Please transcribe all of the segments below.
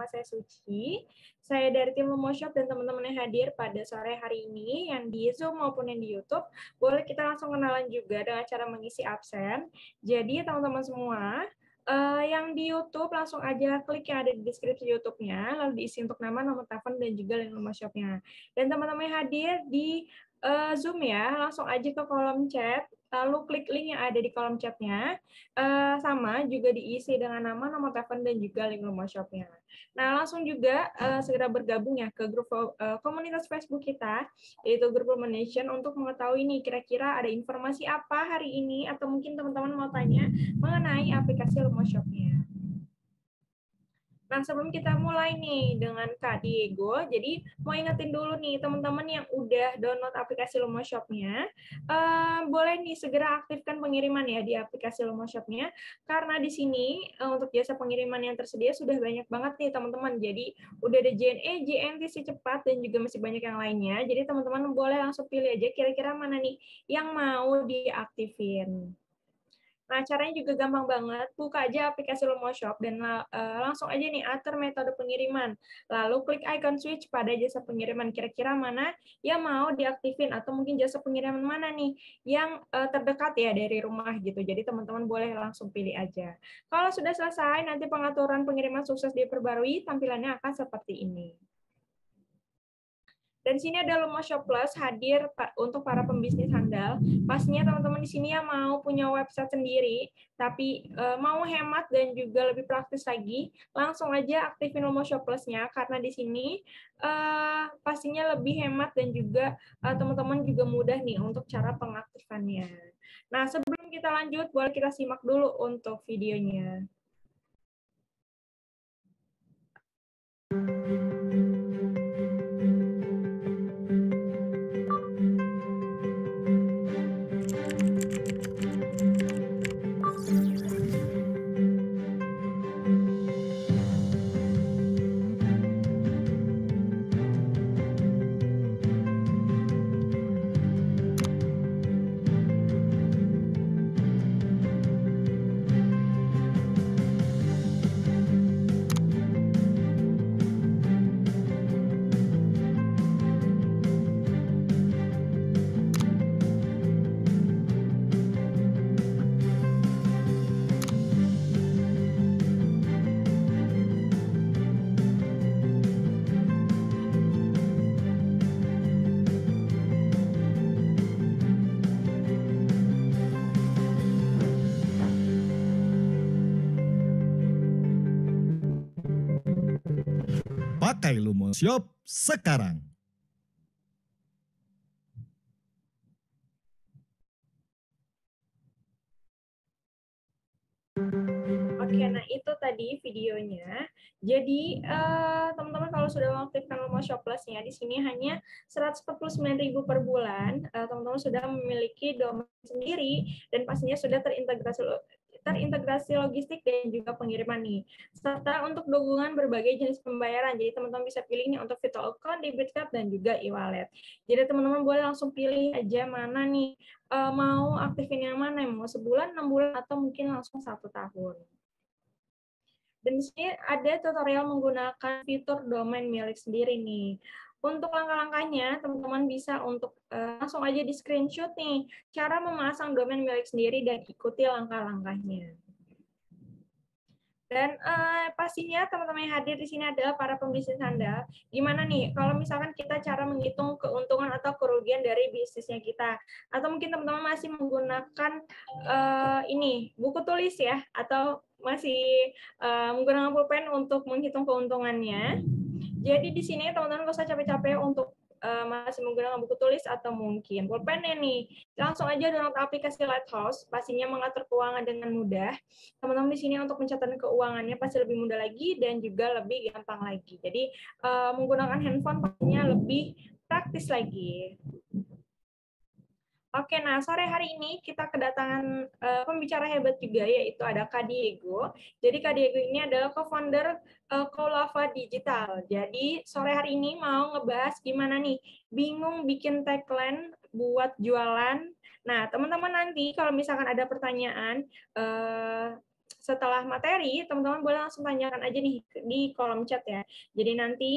nama saya Suci. Saya dari tim Lumo Shop dan teman-teman yang hadir pada sore hari ini, yang di Zoom maupun yang di YouTube. Boleh kita langsung kenalan juga dengan cara mengisi absen. Jadi teman-teman semua, yang di YouTube langsung aja klik yang ada di deskripsi YouTube-nya, lalu diisi untuk nama, nomor telepon, dan juga link Lumo Shop-nya. Dan teman-teman yang hadir di Zoom ya, langsung aja ke kolom chat, lalu klik link yang ada di kolom chatnya, sama juga diisi dengan nama, nomor telepon, dan juga link Lumo Shop-nya. Nah, langsung juga segera bergabung ya ke grup komunitas Facebook kita, yaitu Grup Lumo Nation, untuk mengetahui nih kira-kira ada informasi apa hari ini, atau mungkin teman-teman mau tanya mengenai aplikasi Lumo Shop-nya. Nah, sebelum kita mulai nih dengan Kak Diego, jadi mau ingetin dulu nih teman-teman yang udah download aplikasi Lumo Shop-nya, boleh nih segera aktifkan pengiriman ya di aplikasi Lumo Shop-nya, karena di sini untuk jasa pengiriman yang tersedia sudah banyak banget nih teman-teman. Jadi udah ada JNE, JNT, cepat, dan juga masih banyak yang lainnya. Jadi teman-teman boleh langsung pilih aja kira-kira mana nih yang mau diaktifin. Nah, caranya juga gampang banget. Buka aja aplikasi Lumo Shop dan langsung aja nih atur metode pengiriman. Lalu klik icon switch pada jasa pengiriman. Kira-kira mana yang mau diaktifin atau mungkin jasa pengiriman mana nih yang terdekat ya dari rumah gitu. Jadi teman-teman boleh langsung pilih aja. Kalau sudah selesai, nanti pengaturan pengiriman sukses diperbarui, tampilannya akan seperti ini. Dan sini ada Lumo Shop Plus hadir untuk para pembisnis handal. Pastinya teman-teman di sini yang mau punya website sendiri, tapi mau hemat dan juga lebih praktis lagi, langsung aja aktifin Lumo Shop Plus-nya, karena di sini pastinya lebih hemat dan juga teman-teman juga mudah nih untuk cara pengaktifannya. Nah, sebelum kita lanjut, boleh kita simak dulu untuk videonya. Pakai Lumo Shop sekarang. Oke, nah itu tadi videonya. Jadi teman-teman kalau sudah mengaktifkan Lumo Shop Plus-nya, di sini hanya 149.000 per bulan. Teman-teman sudah memiliki domain sendiri dan pastinya sudah terintegrasi logistik dan juga pengiriman nih. Serta untuk dukungan berbagai jenis pembayaran. Jadi teman-teman bisa pilih nih untuk virtual account, debit card, dan juga e-wallet. Jadi teman-teman boleh langsung pilih aja mana nih mau aktifin yang mana, mau sebulan, 6 bulan, atau mungkin langsung 1 tahun. Dan di sini ada tutorial menggunakan fitur domain milik sendiri nih. Untuk langkah-langkahnya, teman-teman bisa untuk langsung aja di screenshot nih, cara memasang domain milik sendiri dan ikuti langkah-langkahnya. Dan pastinya teman-teman yang hadir di sini adalah para pembisnis handal. Gimana nih kalau misalkan kita cara menghitung keuntungan atau kerugian dari bisnisnya kita, atau mungkin teman-teman masih menggunakan ini buku tulis ya, atau masih menggunakan pulpen untuk menghitung keuntungannya. Jadi di sini teman-teman nggak usah capek-capek untuk masih menggunakan buku tulis atau mungkin pulpennya nih. Langsung aja download aplikasi Lighthouse, pastinya mengatur keuangan dengan mudah. Teman-teman di sini untuk mencatat keuangannya pasti lebih mudah lagi dan juga lebih gampang lagi. Jadi menggunakan handphone pastinya lebih praktis lagi. Oke, nah sore hari ini kita kedatangan pembicara hebat juga, yaitu ada Kak Diego. Jadi Kak Diego ini adalah co-founder Kolava Digital. Jadi sore hari ini mau ngebahas gimana nih, bingung bikin tagline buat jualan. Nah, teman-teman nanti kalau misalkan ada pertanyaan, setelah materi, teman-teman boleh langsung tanyakan aja nih di kolom chat ya. Jadi nanti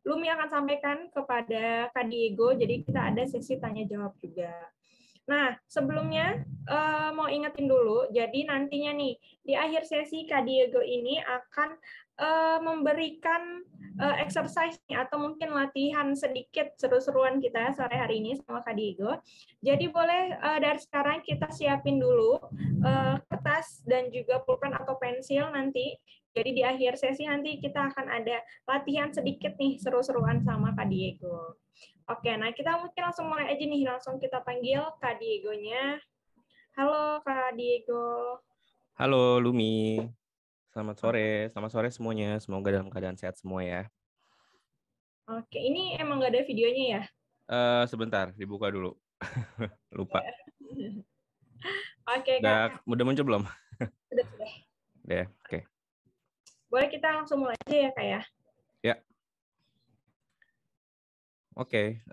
Lumi akan sampaikan kepada Kak Diego, jadi kita ada sesi tanya jawab juga. Nah, sebelumnya mau ingetin dulu, jadi nantinya nih di akhir sesi Kak Diego ini akan memberikan exercise atau mungkin latihan sedikit seru-seruan kita sore hari ini sama Kak Diego. Jadi boleh dari sekarang kita siapin dulu kertas dan juga pulpen atau pensil nanti. Jadi di akhir sesi nanti kita akan ada latihan sedikit nih seru-seruan sama Kak Diego. Oke, nah kita mungkin langsung mulai aja nih, langsung kita panggil Kak Diego-nya. Halo Kak Diego. Halo Lumi, selamat sore semuanya. Semoga dalam keadaan sehat semua ya. Oke, ini emang nggak ada videonya ya? Sebentar, dibuka dulu. Lupa. Oke, Kak. Udah muncul belum? Sudah. Udah, oke. Boleh kita langsung mulai aja ya, Kak ya? Ya. Oke,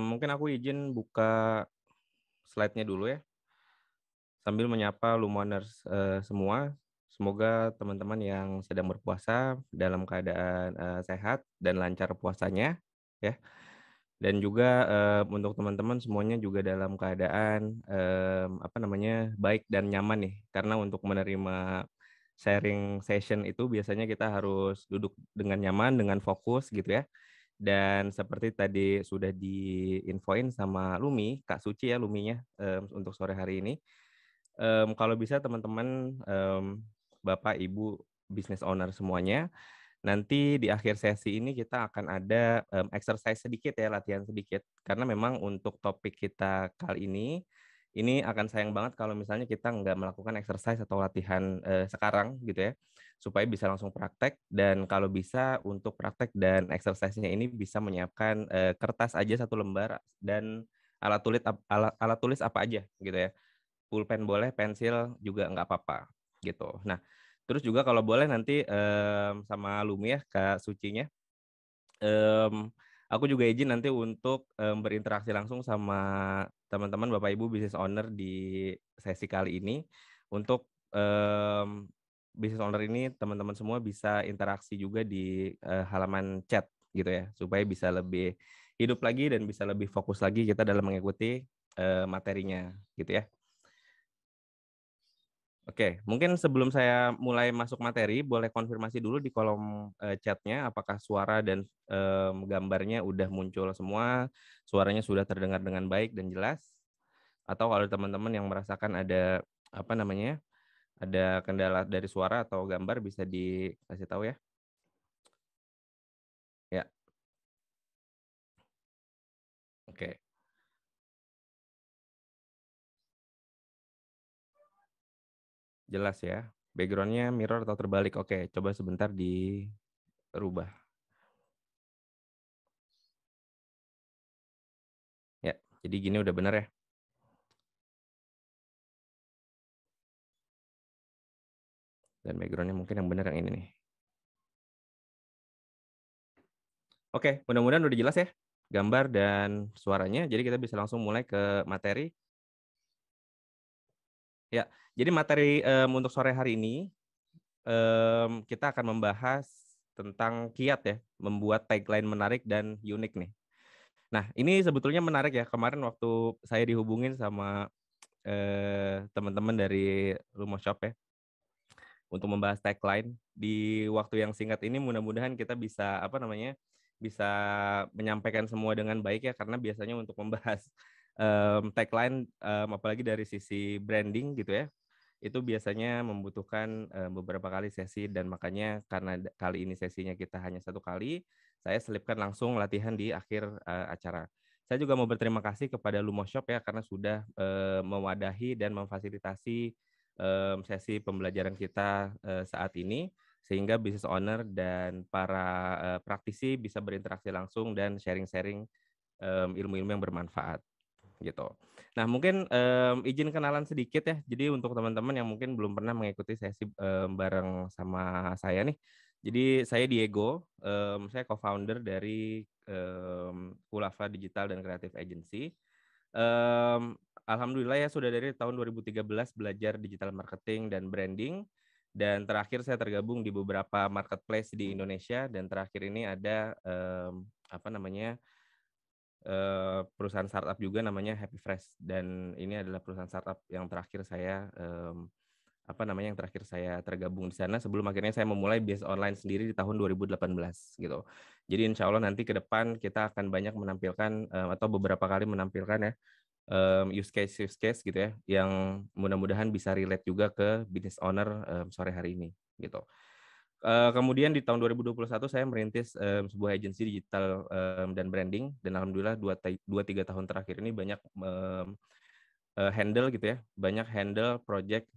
mungkin aku izin buka slide-nya dulu ya. Sambil menyapa Lumoners semua. Semoga teman-teman yang sedang berpuasa dalam keadaan sehat dan lancar puasanya ya. Dan juga untuk teman-teman semuanya juga dalam keadaan baik dan nyaman nih, karena untuk menerima sharing session itu biasanya kita harus duduk dengan nyaman, dengan fokus gitu ya. Dan seperti tadi sudah diinfoin sama Lumi, Kak Suci ya Luminya untuk sore hari ini, kalau bisa teman-teman Bapak Ibu business owner semuanya, nanti di akhir sesi ini kita akan ada exercise sedikit ya, latihan sedikit. Karena memang untuk topik kita kali ini akan sayang banget kalau misalnya kita nggak melakukan exercise atau latihan sekarang gitu ya, supaya bisa langsung praktek. Dan kalau bisa untuk praktek dan exercise-nya ini bisa menyiapkan kertas aja 1 lembar dan alat tulis apa aja gitu ya. Pulpen boleh, pensil juga nggak apa-apa gitu. Nah, terus juga kalau boleh nanti sama Lumi ya, Kak Sucinya, aku juga izin nanti untuk berinteraksi langsung sama teman-teman Bapak Ibu business owner di sesi kali ini. Untuk business owner ini teman-teman semua bisa interaksi juga di halaman chat gitu ya, supaya bisa lebih hidup lagi dan bisa lebih fokus lagi kita dalam mengikuti materinya gitu ya. Oke, mungkin sebelum saya mulai masuk materi, boleh konfirmasi dulu di kolom chatnya apakah suara dan gambarnya udah muncul semua, suaranya sudah terdengar dengan baik dan jelas, atau kalau teman-teman yang merasakan ada ada kendala dari suara atau gambar bisa dikasih tahu ya. Ya, oke. Jelas ya. Backgroundnya mirror atau terbalik. Oke, coba sebentar dirubah. Ya, jadi gini udah benar ya. Dan backgroundnya mungkin yang benar yang ini nih. Oke, mudah-mudahan udah jelas ya gambar dan suaranya. Jadi kita bisa langsung mulai ke materi. Ya, jadi materi untuk sore hari ini kita akan membahas tentang kiat ya, membuat tagline menarik dan unik nih. Nah, ini sebetulnya menarik ya. Kemarin waktu saya dihubungin sama teman-teman dari Rumah Shop ya, untuk membahas tagline di waktu yang singkat ini, mudah-mudahan kita bisa bisa menyampaikan semua dengan baik ya, karena biasanya untuk membahas tagline apalagi dari sisi branding gitu ya, itu biasanya membutuhkan beberapa kali sesi, dan makanya karena kali ini sesinya kita hanya 1 kali, saya selipkan langsung latihan di akhir acara. Saya juga mau berterima kasih kepada Lumo Shop ya, karena sudah mewadahi dan memfasilitasi sesi pembelajaran kita saat ini, sehingga business owner dan para praktisi bisa berinteraksi langsung dan sharing-sharing ilmu-ilmu yang bermanfaat gitu. Nah, mungkin izin kenalan sedikit ya. Jadi untuk teman-teman yang mungkin belum pernah mengikuti sesi bareng sama saya nih. Jadi saya Diego, saya co-founder dari Kulava Digital dan Creative Agency. Alhamdulillah ya sudah dari tahun 2013 belajar digital marketing dan branding. Dan terakhir saya tergabung di beberapa marketplace di Indonesia, dan terakhir ini ada perusahaan startup juga namanya Happy Fresh, dan ini adalah perusahaan startup yang terakhir saya tergabung di sana sebelum akhirnya saya memulai bisnis online sendiri di tahun 2018 gitu. Jadi insya Allah nanti ke depan kita akan banyak menampilkan atau beberapa kali menampilkan ya use case gitu ya, yang mudah-mudahan bisa relate juga ke business owner sore hari ini gitu. Kemudian di tahun 2021 saya merintis sebuah agensi digital dan branding, dan alhamdulillah 2-3 tahun terakhir ini banyak handle gitu ya, banyak handle project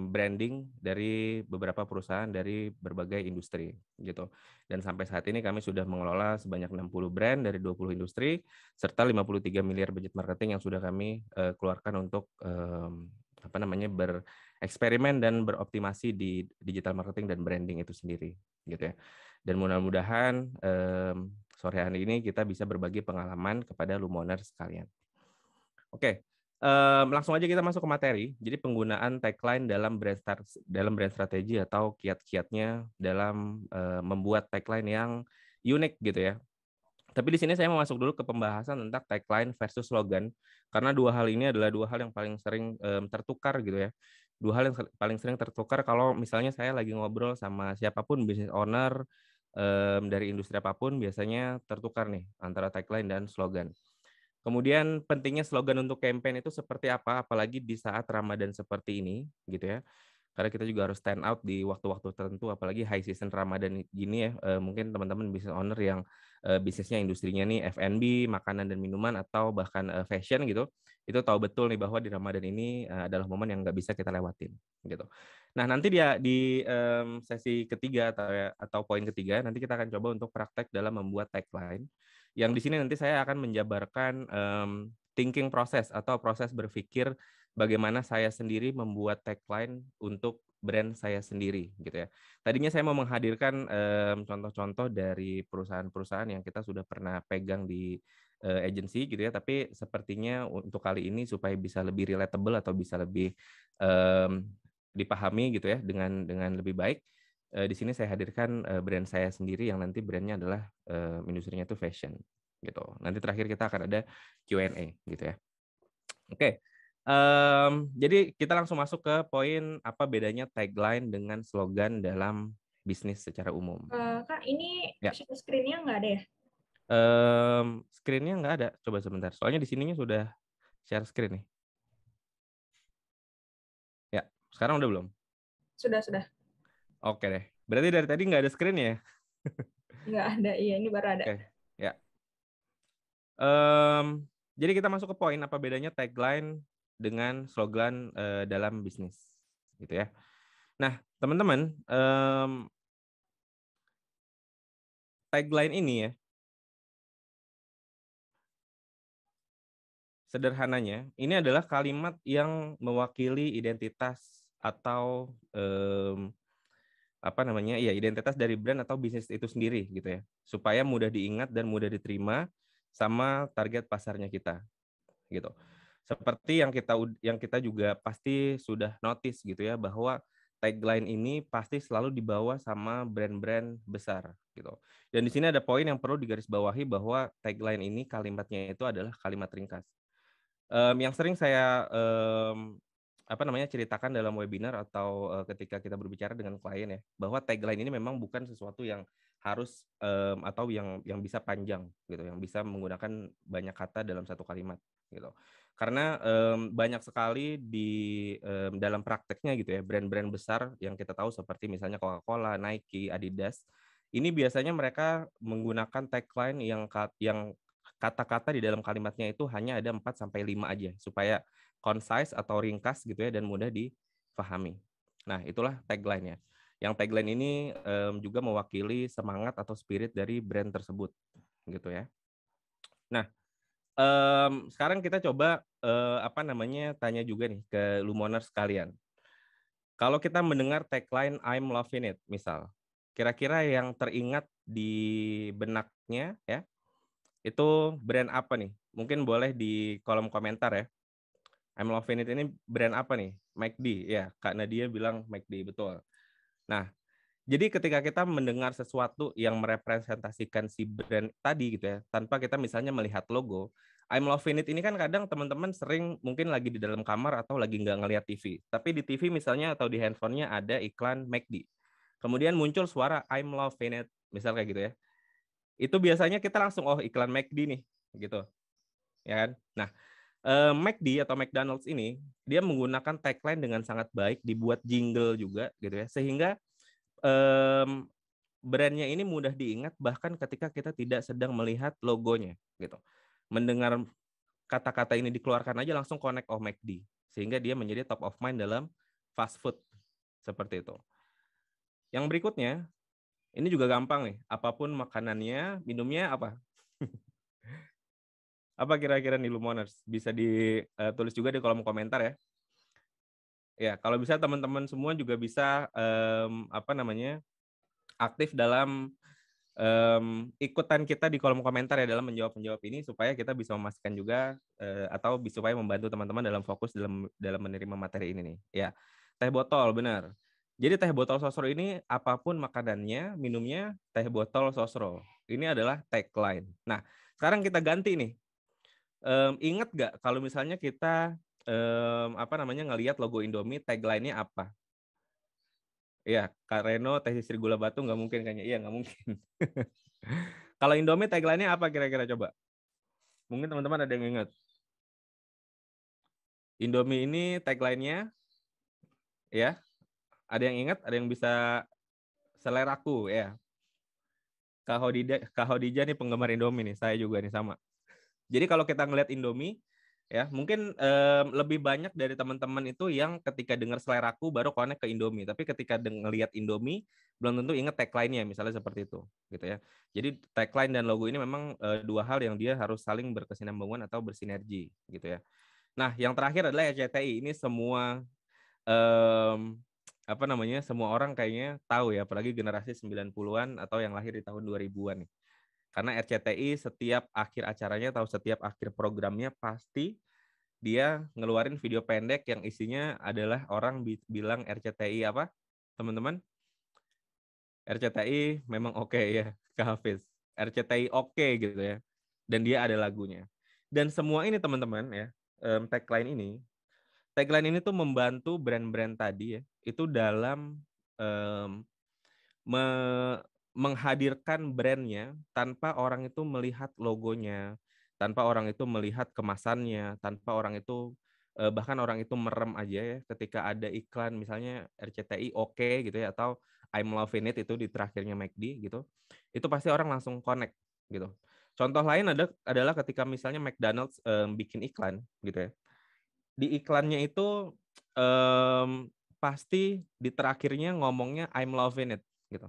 branding dari beberapa perusahaan dari berbagai industri gitu. Dan sampai saat ini kami sudah mengelola sebanyak 60 brand dari 20 industri serta 53 miliar budget marketing yang sudah kami keluarkan untuk bereksperimen dan beroptimasi di digital marketing dan branding itu sendiri gitu ya. Dan mudah-mudahan sore hari ini kita bisa berbagi pengalaman kepada Lumoners sekalian. Oke. Langsung aja kita masuk ke materi. Jadi penggunaan tagline dalam brand strategi atau kiat-kiatnya dalam membuat tagline yang unik gitu ya. Tapi di sini saya mau masuk dulu ke pembahasan tentang tagline versus slogan, karena dua hal ini adalah dua hal yang paling sering tertukar gitu ya. Dua hal yang paling sering tertukar kalau misalnya saya lagi ngobrol sama siapapun business owner dari industri apapun, biasanya tertukar nih antara tagline dan slogan. Kemudian pentingnya slogan untuk campaign itu seperti apa, apalagi di saat Ramadan seperti ini, gitu ya. Karena kita juga harus stand out di waktu-waktu tertentu, apalagi high season Ramadan gini ya. Mungkin teman-teman business owner yang bisnisnya industrinya nih F&B, makanan dan minuman, atau bahkan fashion gitu, itu tahu betul nih bahwa di Ramadan ini adalah momen yang nggak bisa kita lewatin, gitu. Nah nanti di sesi ketiga atau poin ketiga, nanti kita akan coba untuk praktek dalam membuat tagline. Yang di sini nanti saya akan menjabarkan thinking proses atau proses berpikir bagaimana saya sendiri membuat tagline untuk brand saya sendiri gitu ya. Tadinya saya mau menghadirkan contoh-contoh dari perusahaan-perusahaan yang kita sudah pernah pegang di agency gitu ya, tapi sepertinya untuk kali ini supaya bisa lebih relatable atau bisa lebih dipahami gitu ya dengan lebih baik. Di sini saya hadirkan brand saya sendiri yang nanti brandnya adalah industrinya itu fashion gitu. Nanti terakhir kita akan ada Q&A gitu ya. Oke, jadi kita langsung masuk ke poin apa bedanya tagline dengan slogan dalam bisnis secara umum. Kak, ini Ya. share screen-nya nggak ada ya? Screen-nya nggak ada. Coba sebentar. Soalnya di sininya sudah share screen nih. Ya, sekarang udah belum? Sudah. Oke deh. Berarti dari tadi nggak ada screen ya? Nggak ada, iya ini baru ada. Oke, ya. Jadi kita masuk ke poin apa bedanya tagline dengan slogan dalam bisnis, gitu ya. Nah, teman-teman, tagline ini ya, sederhananya, ini adalah kalimat yang mewakili identitas atau identitas dari brand atau bisnis itu sendiri gitu ya, supaya mudah diingat dan mudah diterima sama target pasarnya kita gitu. Seperti yang kita juga pasti sudah notice gitu ya, bahwa tagline ini pasti selalu dibawa sama brand-brand besar gitu. Dan di sini ada poin yang perlu digarisbawahi bahwa tagline ini kalimatnya itu adalah kalimat ringkas. Yang sering saya ceritakan dalam webinar atau ketika kita berbicara dengan klien ya, bahwa tagline ini memang bukan sesuatu yang harus atau yang bisa panjang gitu, yang bisa menggunakan banyak kata dalam satu kalimat gitu. Karena banyak sekali di dalam prakteknya gitu ya, brand-brand besar yang kita tahu seperti misalnya Coca-Cola, Nike, Adidas, ini biasanya mereka menggunakan tagline yang kata-kata di dalam kalimatnya itu hanya ada 4-5 aja supaya concise atau ringkas gitu ya dan mudah difahami. Nah, itulah tagline-nya. Yang tagline ini juga mewakili semangat atau spirit dari brand tersebut gitu ya. Nah, sekarang kita coba tanya juga nih ke Lumoners sekalian. Kalau kita mendengar tagline I'm loving it misal, kira-kira yang teringat di benaknya ya, itu brand apa nih? Mungkin boleh di kolom komentar ya. I'm loving it ini brand apa nih? McD, ya. Kak Nadia bilang McD, betul. Nah, jadi ketika kita mendengar sesuatu yang merepresentasikan si brand tadi gitu ya, tanpa kita misalnya melihat logo, I'm loving it ini kan kadang teman-teman sering mungkin lagi di dalam kamar atau lagi nggak ngelihat TV. Tapi di TV misalnya atau di handphonenya ada iklan McD. Kemudian muncul suara I'm loving it, misal kayak gitu ya. Itu biasanya kita langsung, oh iklan McD nih, gitu. Ya kan? Nah, McD atau McDonald's ini, dia menggunakan tagline dengan sangat baik, dibuat jingle juga gitu ya, sehingga brandnya ini mudah diingat bahkan ketika kita tidak sedang melihat logonya gitu. Mendengar kata-kata ini dikeluarkan aja langsung connect oh McD, sehingga dia menjadi top of mind dalam fast food seperti itu. Yang berikutnya, ini juga gampang nih, apapun makanannya, minumnya apa? Apa kira-kira nih Lumoners? Bisa ditulis juga di kolom komentar ya. Ya, kalau bisa teman-teman semua juga bisa aktif dalam ikutan kita di kolom komentar ya dalam menjawab ini supaya kita bisa memastikan juga atau supaya membantu teman-teman dalam fokus dalam menerima materi ini nih. Ya, teh botol benar. Jadi teh botol sosro ini apapun makanannya, minumnya teh botol sosro. Ini adalah tagline. Nah, sekarang kita ganti nih. Ingat nggak kalau misalnya kita ngelihat logo Indomie, tagline-nya apa? Iya, Kak Reno, teh sisir gula batu nggak mungkin kayaknya. Iya, nggak mungkin. Kalau Indomie tagline-nya apa kira-kira coba? Mungkin teman-teman ada yang ingat. Indomie ini tagline-nya, ya, ada yang ingat? Ada yang bisa seleraku, ya. Kak Hodija nih penggemar Indomie nih, saya juga nih sama. Jadi kalau kita ngelihat Indomie, ya mungkin lebih banyak dari teman-teman itu yang ketika dengar seleraku baru connect ke Indomie. Tapi ketika ngelihat Indomie, belum tentu ingat tagline-nya, misalnya seperti itu, gitu ya. Jadi tagline dan logo ini memang dua hal yang dia harus saling berkesinambungan atau bersinergi, gitu ya. Nah, yang terakhir adalah RCTI. Ini semua semua orang kayaknya tahu ya, apalagi generasi 90-an atau yang lahir di tahun 2000-an nih. Karena RCTI setiap akhir acaranya atau setiap akhir programnya pasti dia ngeluarin video pendek yang isinya adalah orang bilang RCTI apa, teman-teman? RCTI memang oke ya, Kak Hafiz. RCTI oke gitu ya. Dan dia ada lagunya. Dan semua ini teman-teman ya, tagline ini tuh membantu brand-brand tadi ya, itu dalam menghadirkan brandnya tanpa orang itu melihat logonya, tanpa orang itu melihat kemasannya, tanpa orang itu bahkan orang itu merem aja ya ketika ada iklan misalnya RCTI oke gitu ya atau I'm loving it itu di terakhirnya McD gitu. Itu pasti orang langsung connect gitu. Contoh lain adalah ketika misalnya McDonald's bikin iklan gitu ya. Di iklannya itu pasti di terakhirnya ngomongnya I'm loving it gitu.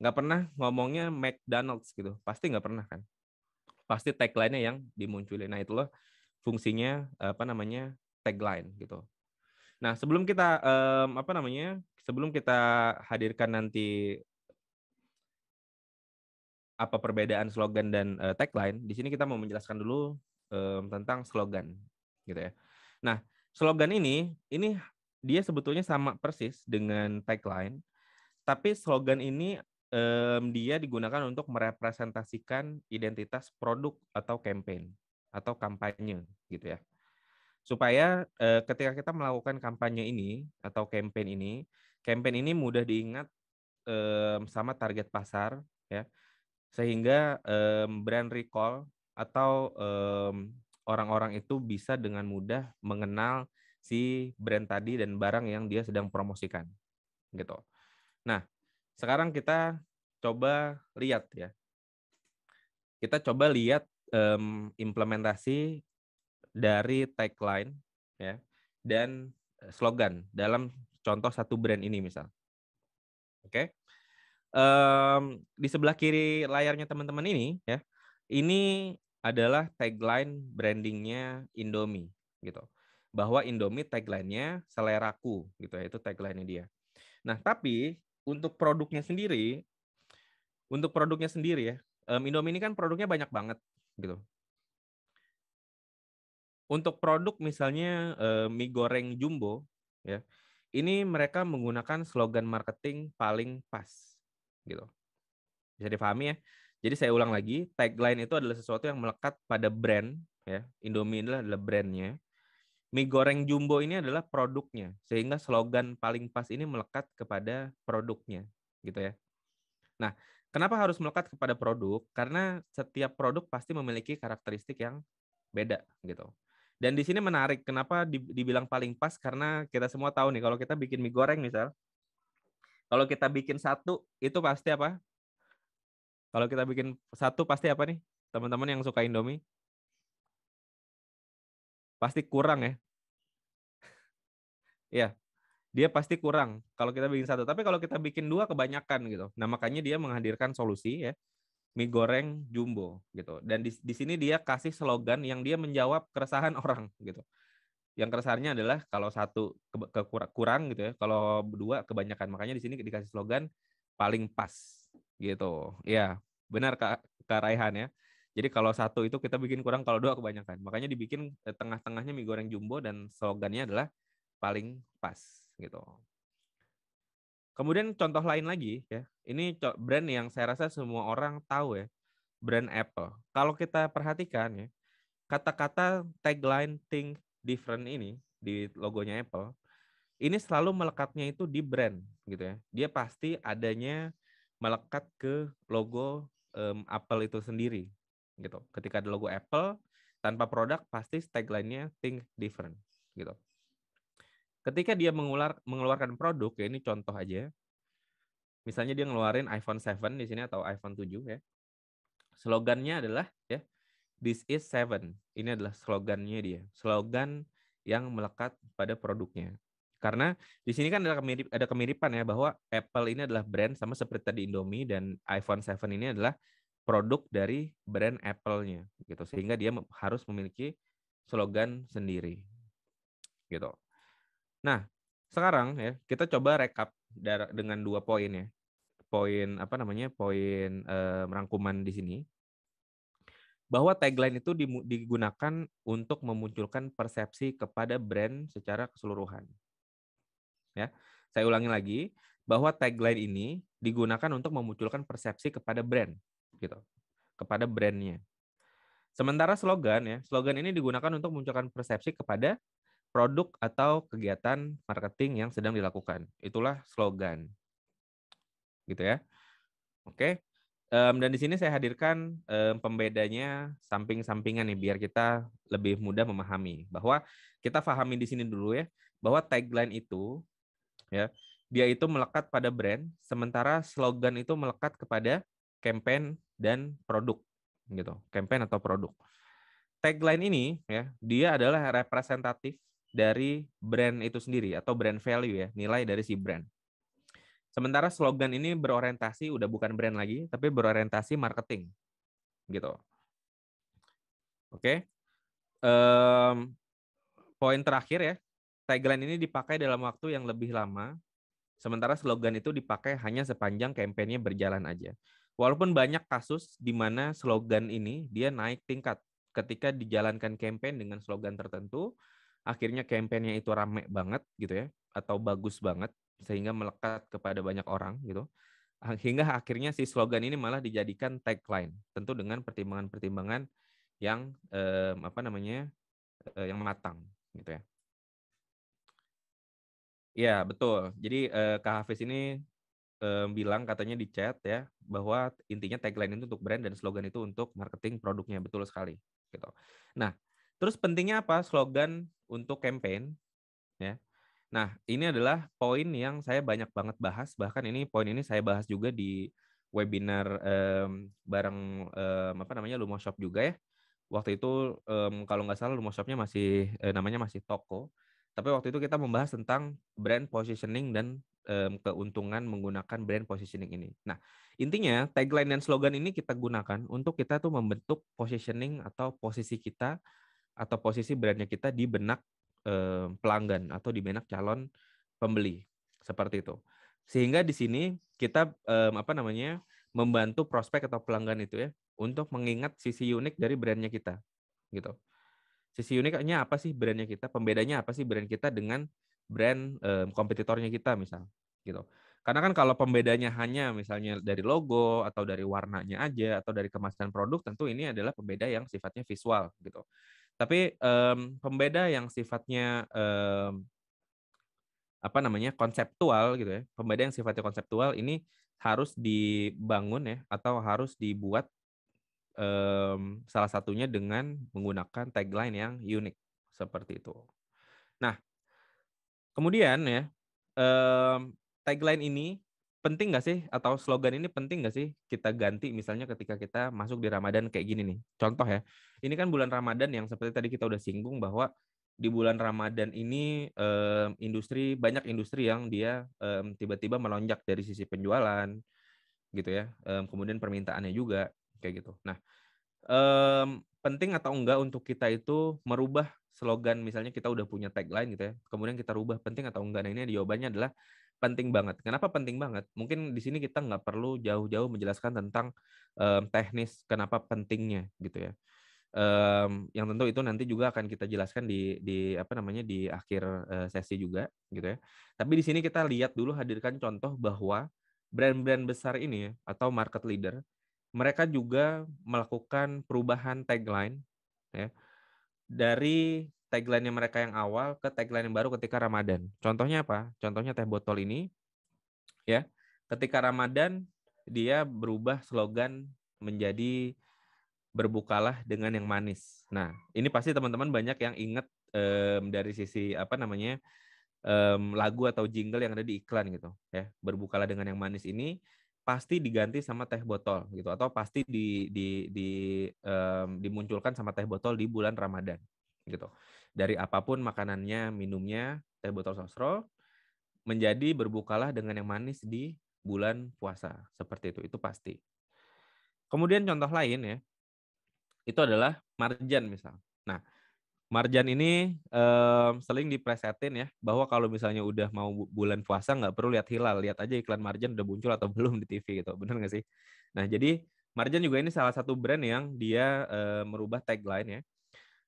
Nggak pernah ngomongnya McDonald's gitu. Pasti nggak pernah kan. Pasti tagline-nya yang dimunculin. Nah, itulah fungsinya tagline gitu. Nah, sebelum kita sebelum kita hadirkan nanti apa perbedaan slogan dan tagline, di sini kita mau menjelaskan dulu tentang slogan gitu ya. Nah, slogan ini dia sebetulnya sama persis dengan tagline, tapi slogan ini dia digunakan untuk merepresentasikan identitas produk atau campaign atau kampanye gitu ya. Supaya ketika kita melakukan kampanye ini atau campaign ini mudah diingat sama target pasar ya. Sehingga brand recall atau orang-orang itu bisa dengan mudah mengenal si brand tadi dan barang yang dia sedang promosikan gitu. Nah, sekarang kita coba lihat ya. Kita coba lihat implementasi dari tagline ya dan slogan dalam contoh satu brand ini misal. Oke. Di sebelah kiri layarnya teman-teman ini ya, ini adalah tagline brandingnya Indomie gitu. Bahwa Indomie tagline-nya seleraku gitu ya, itu tagline-nya dia. Nah, tapi untuk produknya sendiri ya, Indomie ini kan produknya banyak banget gitu. Untuk produk misalnya mie goreng jumbo, ya, ini mereka menggunakan slogan marketing paling pas, gitu. Bisa dipahami ya. Jadi saya ulang lagi, tagline itu adalah sesuatu yang melekat pada brand, ya. Indomie adalah brandnya. Mie goreng jumbo ini adalah produknya, sehingga slogan paling pas ini melekat kepada produknya, gitu ya. Nah, kenapa harus melekat kepada produk? Karena setiap produk pasti memiliki karakteristik yang beda, gitu. Dan di sini menarik, kenapa dibilang paling pas? Karena kita semua tahu nih, kalau kita bikin mie goreng misal, kalau kita bikin satu, itu pasti apa? Kalau kita bikin satu pasti apa nih? Teman-teman yang suka Indomie, pasti kurang ya. Iya, dia pasti kurang kalau kita bikin satu. Tapi kalau kita bikin dua kebanyakan gitu. Nah, makanya dia menghadirkan solusi ya, mie goreng jumbo gitu. Dan di sini dia kasih slogan yang dia menjawab keresahan orang gitu. Yang keresahannya adalah kalau satu kurang gitu ya, kalau dua kebanyakan. Makanya di sini dikasih slogan paling pas gitu. Ya, benar Kak Raihan ya. Jadi kalau satu itu kita bikin kurang, kalau dua kebanyakan. Makanya dibikin tengah-tengahnya mie goreng jumbo dan slogannya adalah paling pas gitu. Kemudian contoh lain lagi ya, ini brand yang saya rasa semua orang tahu ya, brand Apple. Kalau kita perhatikan ya, kata-kata tagline Think Different ini di logonya Apple, ini selalu melekatnya itu di brand gitu ya. Dia pasti adanya melekat ke logo Apple itu sendiri gitu. Ketika ada logo Apple tanpa produk pasti tagline-nya Think Different gitu. Ketika dia mengeluarkan produk, ya ini contoh aja. Misalnya dia ngeluarin iPhone 7 di sini atau iPhone 7 ya. Slogannya adalah ya, This is 7. Ini adalah slogannya dia. Slogan yang melekat pada produknya. Karena di sini kan ada kemiripan ya, bahwa Apple ini adalah brand sama seperti tadi Indomie, dan iPhone 7 ini adalah produk dari brand Apple-nya gitu. Sehingga dia harus memiliki slogan sendiri. Gitu. Nah, sekarang ya kita coba rekap dengan 2 poin ya. Poin apa namanya? Poin rangkuman di sini. Bahwa tagline itu digunakan untuk memunculkan persepsi kepada brand secara keseluruhan. Ya. Saya ulangi lagi, bahwa tagline ini digunakan untuk memunculkan persepsi kepada brand gitu. Kepada brandnya. Sementara slogan ya, slogan ini digunakan untuk memunculkan persepsi kepada produk atau kegiatan marketing yang sedang dilakukan. Itulah slogan. Gitu ya. Oke. Dan di sini saya hadirkan pembedanya samping-sampingan nih biar kita lebih mudah memahami. Bahwa kita pahami di sini dulu ya, bahwa tagline itu ya, dia itu melekat pada brand, sementara slogan itu melekat kepada campaign dan produk gitu. Campaign atau produk. Tagline ini ya, dia adalah representatif dari brand itu sendiri atau brand value ya, nilai dari si brand. Sementara slogan ini berorientasi udah bukan brand lagi, tapi berorientasi marketing, gitu. Oke. Poin terakhir ya, tagline ini dipakai dalam waktu yang lebih lama, sementara slogan itu dipakai hanya sepanjang kampanye berjalan aja. Walaupun banyak kasus di mana slogan ini dia naik tingkat ketika dijalankan campaign dengan slogan tertentu, akhirnya campaign-nya itu rame banget gitu ya, atau bagus banget sehingga melekat kepada banyak orang gitu. Hingga akhirnya si slogan ini malah dijadikan tagline, tentu dengan pertimbangan-pertimbangan yang yang matang gitu ya. Ya betul. Jadi Kak Hafiz ini bilang katanya di chat ya bahwa intinya tagline itu untuk brand dan slogan itu untuk marketing produknya, betul sekali gitu. Nah, terus pentingnya apa slogan untuk campaign ya? Nah, ini adalah poin yang saya banyak banget bahas, bahkan poin ini saya bahas juga di webinar bareng Lumoshop juga ya. Waktu itu kalau nggak salah Lumoshopnya masih namanya masih Toko. Tapi waktu itu kita membahas tentang brand positioning dan keuntungan menggunakan brand positioning ini. Nah, intinya tagline dan slogan ini kita gunakan untuk kita tuh membentuk positioning atau posisi kita atau posisi brandnya kita di benak pelanggan atau di benak calon pembeli seperti itu. Sehingga di sini kita membantu prospek atau pelanggan itu ya untuk mengingat sisi unik dari brandnya kita gitu. Sisi uniknya apa sih brandnya kita? Pembedanya apa sih brand kita dengan brand kompetitornya kita misal, gitu. Karena kan kalau pembedanya hanya misalnya dari logo atau dari warnanya aja atau dari kemasan produk, tentu ini adalah pembeda yang sifatnya visual, gitu. Tapi pembeda yang sifatnya apa namanya konseptual gitu ya, pembeda yang sifatnya konseptual ini harus dibangun ya atau harus dibuat salah satunya dengan menggunakan tagline yang unik seperti itu. Nah, kemudian ya tagline ini penting nggak sih atau slogan ini penting nggak sih kita ganti misalnya ketika kita masuk di Ramadan kayak gini nih. Contoh ya, ini kan bulan Ramadan yang seperti tadi kita udah singgung bahwa di bulan Ramadan ini banyak industri yang dia tiba-tiba melonjak dari sisi penjualan gitu ya, kemudian permintaannya juga kayak gitu. Nah, penting atau enggak untuk kita itu merubah slogan, misalnya kita udah punya tagline gitu ya, kemudian kita rubah, penting atau enggak? Nah, ini jawabannya adalah penting banget. Kenapa penting banget? Mungkin di sini kita nggak perlu jauh-jauh menjelaskan tentang teknis kenapa pentingnya gitu ya. Yang tentu itu nanti juga akan kita jelaskan di apa namanya di akhir sesi juga gitu ya. Tapi di sini kita lihat dulu, hadirkan contoh bahwa brand-brand besar ini ya, atau market leader, mereka juga melakukan perubahan tagline ya, dari tagline-nya mereka yang awal ke tagline yang baru ketika Ramadan. Contohnya apa? Contohnya teh botol ini ya. Ketika Ramadan dia berubah slogan menjadi berbukalah dengan yang manis. Nah, ini pasti teman-teman banyak yang ingat dari sisi apa namanya lagu atau jingle yang ada di iklan gitu ya. Berbukalah dengan yang manis ini pasti diganti sama teh botol gitu, atau pasti dimunculkan sama teh botol di bulan Ramadan gitu. Dari apapun makanannya, minumnya, teh botol sosro menjadi berbukalah dengan yang manis di bulan puasa seperti itu pasti. Kemudian contoh lain ya, itu adalah Marjan misal. Nah, Marjan ini sering dipresetin ya, bahwa kalau misalnya udah mau bulan puasa nggak perlu lihat hilal, lihat aja iklan Marjan udah muncul atau belum di TV gitu, bener nggak sih? Nah, jadi Marjan juga ini salah satu brand yang dia merubah tagline ya.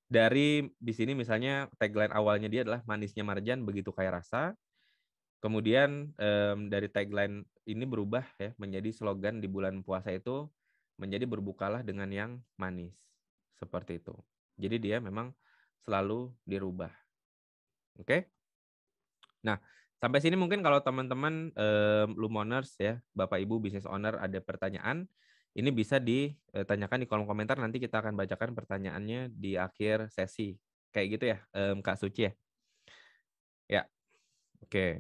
Dari di sini misalnya tagline awalnya dia adalah manisnya Marjan begitu kaya rasa. Kemudian dari tagline ini berubah ya menjadi slogan di bulan puasa itu menjadi berbukalah dengan yang manis. Seperti itu. Jadi dia memang selalu dirubah. Oke? Nah, sampai sini mungkin kalau teman-teman Lumoners ya, Bapak Ibu business owner ada pertanyaan, ini bisa ditanyakan di kolom komentar, nanti kita akan bacakan pertanyaannya di akhir sesi. Kayak gitu ya, Kak Suci ya? Ya, oke.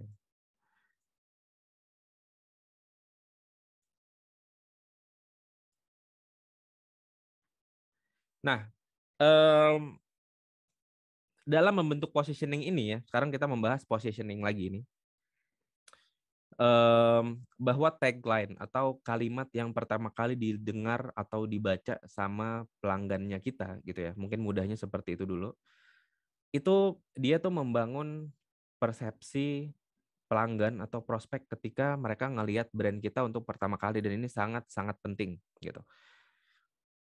Nah, dalam membentuk positioning ini ya, sekarang kita membahas positioning lagi ini. Bahwa tagline atau kalimat yang pertama kali didengar atau dibaca sama pelanggannya kita gitu ya, mungkin mudahnya seperti itu dulu. Itu dia tuh membangun persepsi pelanggan atau prospek ketika mereka ngelihat brand kita untuk pertama kali, dan ini sangat-sangat penting gitu.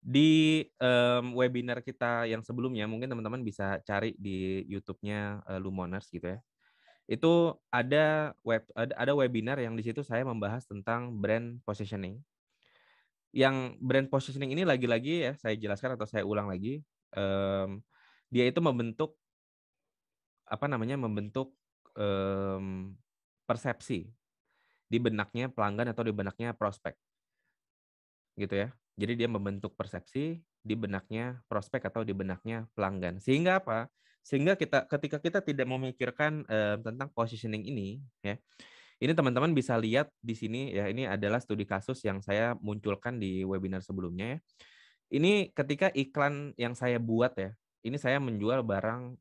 Di webinar kita yang sebelumnya mungkin teman-teman bisa cari di YouTube-nya Lumoners gitu ya. Itu ada webinar yang di situ saya membahas tentang brand positioning. Yang brand positioning ini lagi-lagi ya saya jelaskan atau saya ulang lagi, dia itu membentuk apa namanya membentuk persepsi di benaknya pelanggan atau di benaknya prospek gitu ya. Jadi dia membentuk persepsi di benaknya prospek atau di benaknya pelanggan. Sehingga apa? Sehingga ketika kita tidak memikirkan tentang positioning ini ya. Ini teman-teman bisa lihat di sini ya, ini adalah studi kasus yang saya munculkan di webinar sebelumnya ya. Ini ketika iklan yang saya buat ya, ini saya menjual barang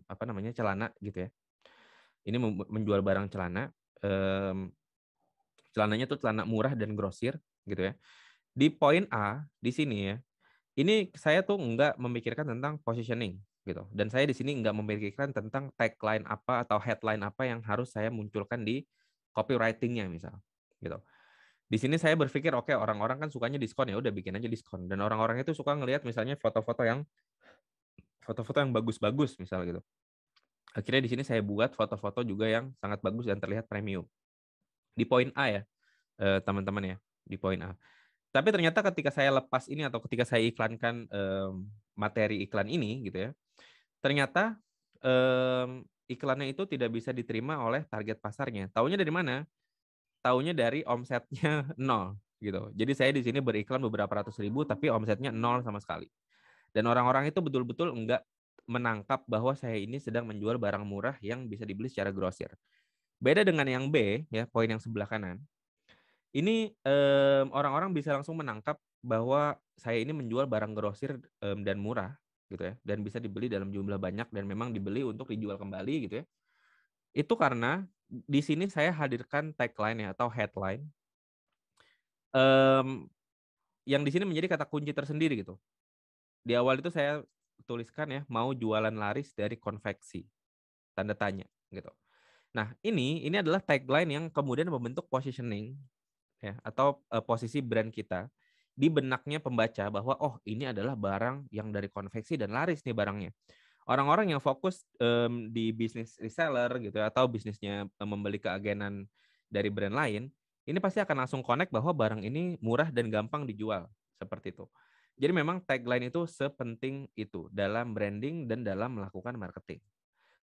apa namanya celana gitu ya. Ini menjual barang celana, celananya tuh celana murah dan grosir gitu ya. Di poin A di sini ya, ini saya tuh nggak memikirkan tentang positioning gitu, dan saya di sini nggak memikirkan tentang tagline apa atau headline apa yang harus saya munculkan di copywriting-nya misal gitu. Di sini saya berpikir oke, orang-orang kan sukanya diskon, ya udah bikin aja diskon, dan orang-orang itu suka ngelihat misalnya foto-foto yang foto-foto yang bagus-bagus misal gitu. Akhirnya di sini saya buat foto-foto juga yang sangat bagus dan terlihat premium. Di poin A ya, teman-teman ya, di poin A. Tapi ternyata ketika saya lepas ini atau ketika saya iklankan materi iklan ini gitu ya, ternyata iklannya itu tidak bisa diterima oleh target pasarnya. Taunya dari mana? Taunya dari omsetnya 0 gitu. Jadi saya di sini beriklan beberapa ratus ribu tapi omsetnya 0 sama sekali. Dan orang-orang itu betul-betul enggak menangkap bahwa saya ini sedang menjual barang murah yang bisa dibeli secara grosir. Beda dengan yang B, ya poin yang sebelah kanan. Ini orang-orang bisa langsung menangkap bahwa saya ini menjual barang grosir dan murah gitu ya, dan bisa dibeli dalam jumlah banyak dan memang dibeli untuk dijual kembali gitu ya. Itu karena di sini saya hadirkan tagline ya atau headline yang di sini menjadi kata kunci tersendiri gitu. Di awal itu saya tuliskan ya, mau jualan laris dari konveksi, tanda tanya gitu. Nah, ini adalah tagline yang kemudian membentuk positioning ya atau posisi brand kita di benaknya pembaca bahwa oh ini adalah barang yang dari konveksi dan laris nih barangnya. Orang-orang yang fokus di bisnis reseller gitu ya, atau bisnisnya membeli keagenan dari brand lain, ini pasti akan langsung connect bahwa barang ini murah dan gampang dijual seperti itu. Jadi memang tagline itu sepenting itu dalam branding dan dalam melakukan marketing.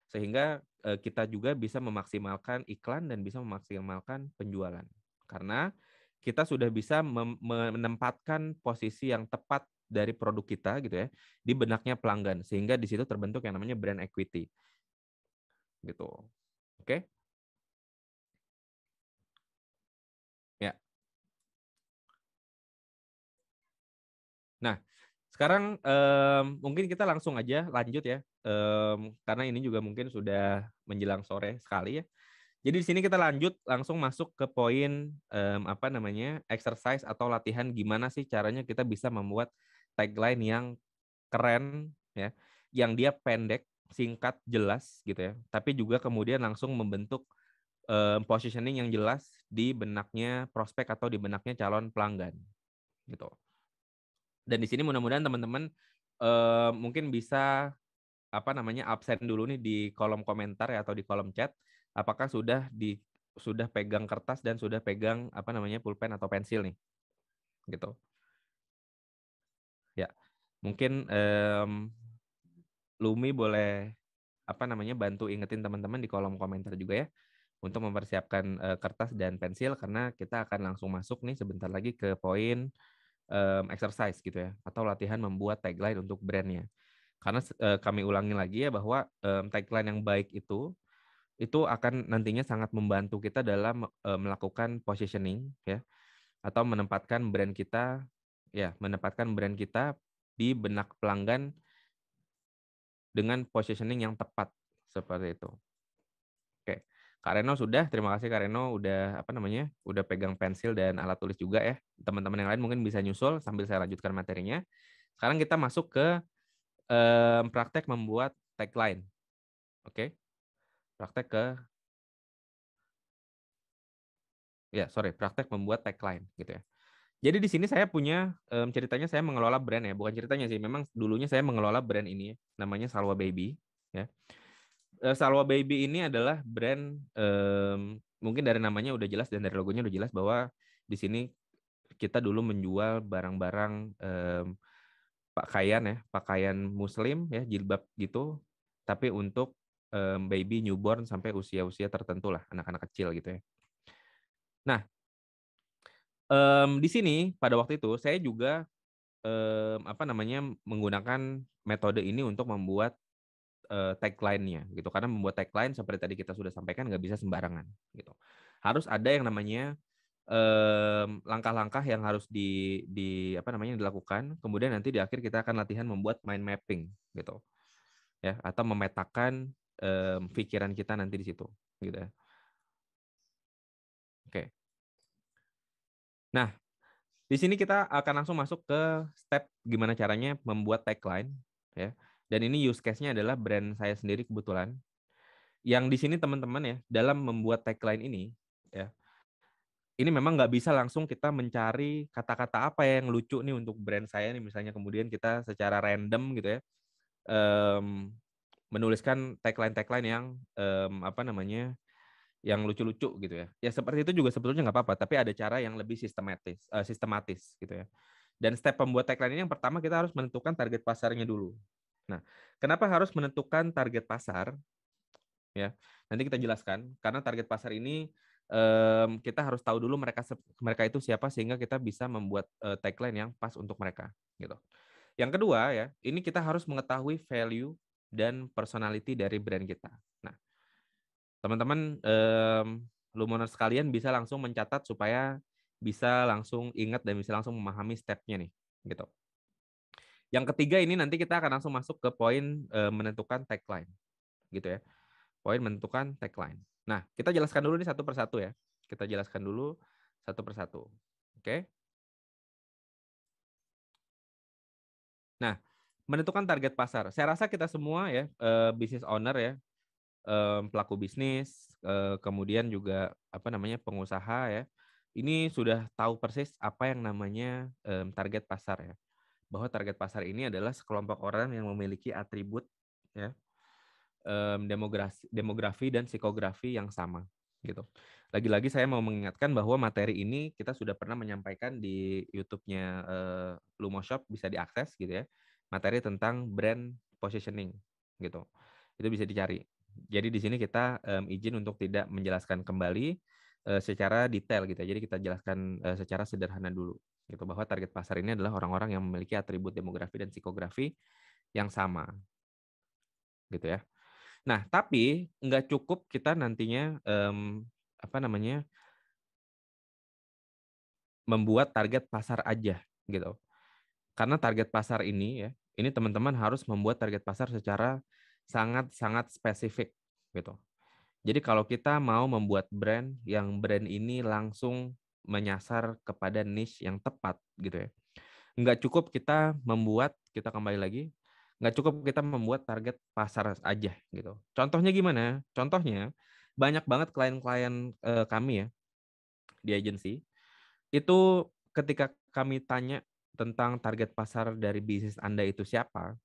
Sehingga kita juga bisa memaksimalkan iklan dan bisa memaksimalkan penjualan. Karena kita sudah bisa menempatkan posisi yang tepat dari produk kita gitu ya di benaknya pelanggan sehingga di situ terbentuk yang namanya brand equity. Gitu. Oke? Ya. Nah, sekarang mungkin kita langsung aja lanjut ya. Karena ini juga mungkin sudah menjelang sore sekali ya. Jadi di sini kita lanjut langsung masuk ke poin apa namanya exercise atau latihan gimana sih caranya kita bisa membuat tagline yang keren ya, yang dia pendek, singkat, jelas gitu ya. Tapi juga kemudian langsung membentuk positioning yang jelas di benaknya prospek atau di benaknya calon pelanggan gitu. Dan di sini mudah-mudahan teman-teman mungkin bisa apa namanya absen dulu nih di kolom komentar ya, atau di kolom chat apakah sudah pegang kertas dan sudah pegang apa namanya pulpen atau pensil nih gitu ya. Mungkin Lumi boleh apa namanya bantu ingetin teman-teman di kolom komentar juga ya untuk mempersiapkan kertas dan pensil karena kita akan langsung masuk nih sebentar lagi ke poin exercise gitu ya atau latihan membuat tagline untuk brandnya. Karena kami ulangi lagi ya bahwa tagline yang baik itu akan nantinya sangat membantu kita dalam melakukan positioning ya atau menempatkan brand kita di benak pelanggan dengan positioning yang tepat seperti itu. Oke. Kak Reno sudah, terima kasih Kak Reno udah apa namanya? Udah pegang pensil dan alat tulis juga ya. Teman-teman yang lain mungkin bisa nyusul sambil saya lanjutkan materinya. Sekarang kita masuk ke praktek membuat tagline. Oke. Praktek ke praktek membuat tagline gitu ya. Jadi di sini saya punya ceritanya saya mengelola brand ya, bukan ceritanya sih, memang dulunya saya mengelola brand ini namanya Salwa Baby ya. Salwa Baby ini adalah brand mungkin dari namanya udah jelas dan dari logonya udah jelas bahwa di sini kita dulu menjual barang-barang pakaian muslim ya, jilbab gitu, tapi untuk baby newborn sampai usia-usia tertentu lah, anak-anak kecil gitu ya. Nah, di sini pada waktu itu saya juga apa namanya menggunakan metode ini untuk membuat tagline-nya gitu. Karena membuat tagline seperti tadi kita sudah sampaikan nggak bisa sembarangan gitu. Harus ada yang namanya langkah-langkah yang harus di apa namanya dilakukan. Kemudian nanti di akhir kita akan latihan membuat mind mapping gitu. Ya, atau memetakan pikiran kita nanti di situ gitu ya. Oke. Nah, di sini kita akan langsung masuk ke step gimana caranya membuat tagline ya. Dan ini use case-nya adalah brand saya sendiri kebetulan. Yang di sini teman-teman ya, dalam membuat tagline ini ya. Ini memang nggak bisa langsung kita mencari kata-kata apa yang lucu nih untuk brand saya nih misalnya kemudian kita secara random gitu ya menuliskan tagline-tagline yang yang lucu-lucu gitu ya. Ya seperti itu juga sebetulnya nggak apa-apa, tapi ada cara yang lebih sistematis gitu ya. Dan step pembuat tagline ini yang pertama kita harus menentukan target pasarnya dulu. Nah, kenapa harus menentukan target pasar? Ya, nanti kita jelaskan. Karena target pasar ini kita harus tahu dulu mereka itu siapa sehingga kita bisa membuat tagline yang pas untuk mereka gitu. Yang kedua ya, ini kita harus mengetahui value dan personality dari brand kita. Nah, teman-teman Lumoners sekalian bisa langsung mencatat supaya bisa langsung ingat dan bisa langsung memahami step-nya nih, gitu. Yang ketiga ini nanti kita akan langsung masuk ke poin menentukan tagline, gitu ya. Poin menentukan tagline. Nah, kita jelaskan dulu nih satu persatu ya. Kita jelaskan dulu satu persatu. Oke. Nah, menentukan target pasar. Saya rasa kita semua ya, business owner ya, pelaku bisnis, kemudian juga pengusaha ya. Ini sudah tahu persis apa yang namanya target pasar ya. Bahwa target pasar ini adalah sekelompok orang yang memiliki atribut ya, demografi dan psikografi yang sama gitu. Lagi-lagi saya mau mengingatkan bahwa materi ini kita sudah pernah menyampaikan di YouTube-nya Lumoshop, bisa diakses gitu ya. Materi tentang brand positioning gitu. Itu bisa dicari. Jadi di sini kita izin untuk tidak menjelaskan kembali secara detail gitu ya. Jadi kita jelaskan secara sederhana dulu gitu, bahwa target pasar ini adalah orang-orang yang memiliki atribut demografi dan psikografi yang sama gitu ya. Nah, tapi nggak cukup kita nantinya membuat target pasar aja gitu. Karena target pasar ini ya, ini teman-teman harus membuat target pasar secara sangat-sangat spesifik gitu. Jadi kalau kita mau membuat brand yang brand ini langsung menyasar kepada niche yang tepat gitu ya. Nggak cukup kita kembali lagi, nggak cukup kita membuat target pasar aja gitu. Contohnya gimana? Contohnya banyak banget klien-klien kami ya di agensi itu ketika kami tanya tentang target pasar dari bisnis Anda itu siapa,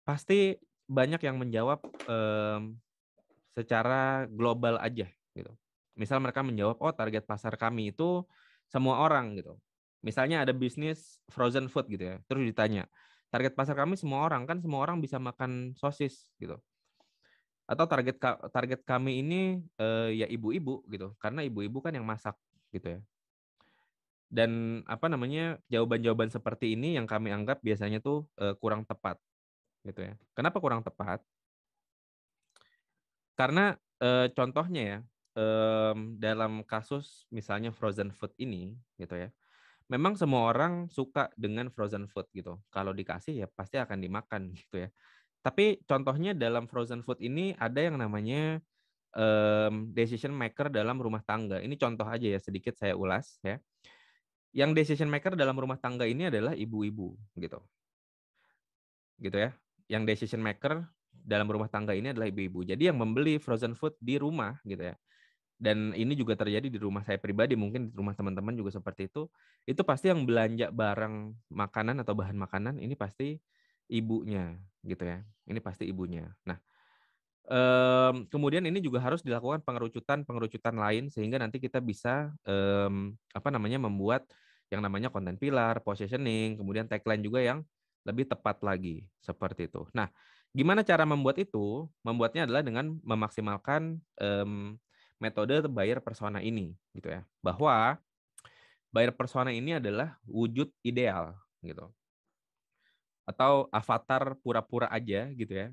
pasti banyak yang menjawab secara global aja gitu. Misal mereka menjawab, oh target pasar kami itu semua orang gitu. Misalnya ada bisnis frozen food gitu ya, terus ditanya, target pasar kami semua orang, kan semua orang bisa makan sosis gitu. Atau target kami ini ya ibu-ibu gitu, karena ibu-ibu kan yang masak gitu ya. Dan jawaban-jawaban seperti ini yang kami anggap biasanya tuh kurang tepat gitu ya. Kenapa kurang tepat? Karena contohnya ya, dalam kasus misalnya frozen food ini gitu ya, memang semua orang suka dengan frozen food gitu. Kalau dikasih ya pasti akan dimakan gitu ya. Tapi contohnya dalam frozen food ini ada yang namanya decision maker dalam rumah tangga. Ini contoh aja ya, sedikit saya ulas ya. Yang decision maker dalam rumah tangga ini adalah ibu-ibu gitu. Gitu ya. Yang decision maker dalam rumah tangga ini adalah ibu-ibu. Jadi yang membeli frozen food di rumah gitu ya. Dan ini juga terjadi di rumah saya pribadi, mungkin di rumah teman-teman juga seperti itu. Itu pasti yang belanja barang makanan atau bahan makanan ini pasti ibunya gitu ya. Ini pasti ibunya. Nah, kemudian ini juga harus dilakukan pengerucutan lain sehingga nanti kita bisa membuat yang namanya konten pilar, positioning, kemudian tagline juga yang lebih tepat lagi seperti itu. Nah, gimana cara membuat itu? Membuatnya adalah dengan memaksimalkan metode buyer persona ini, gitu ya. Bahwa buyer persona ini adalah wujud ideal, gitu, atau avatar pura-pura aja, gitu ya.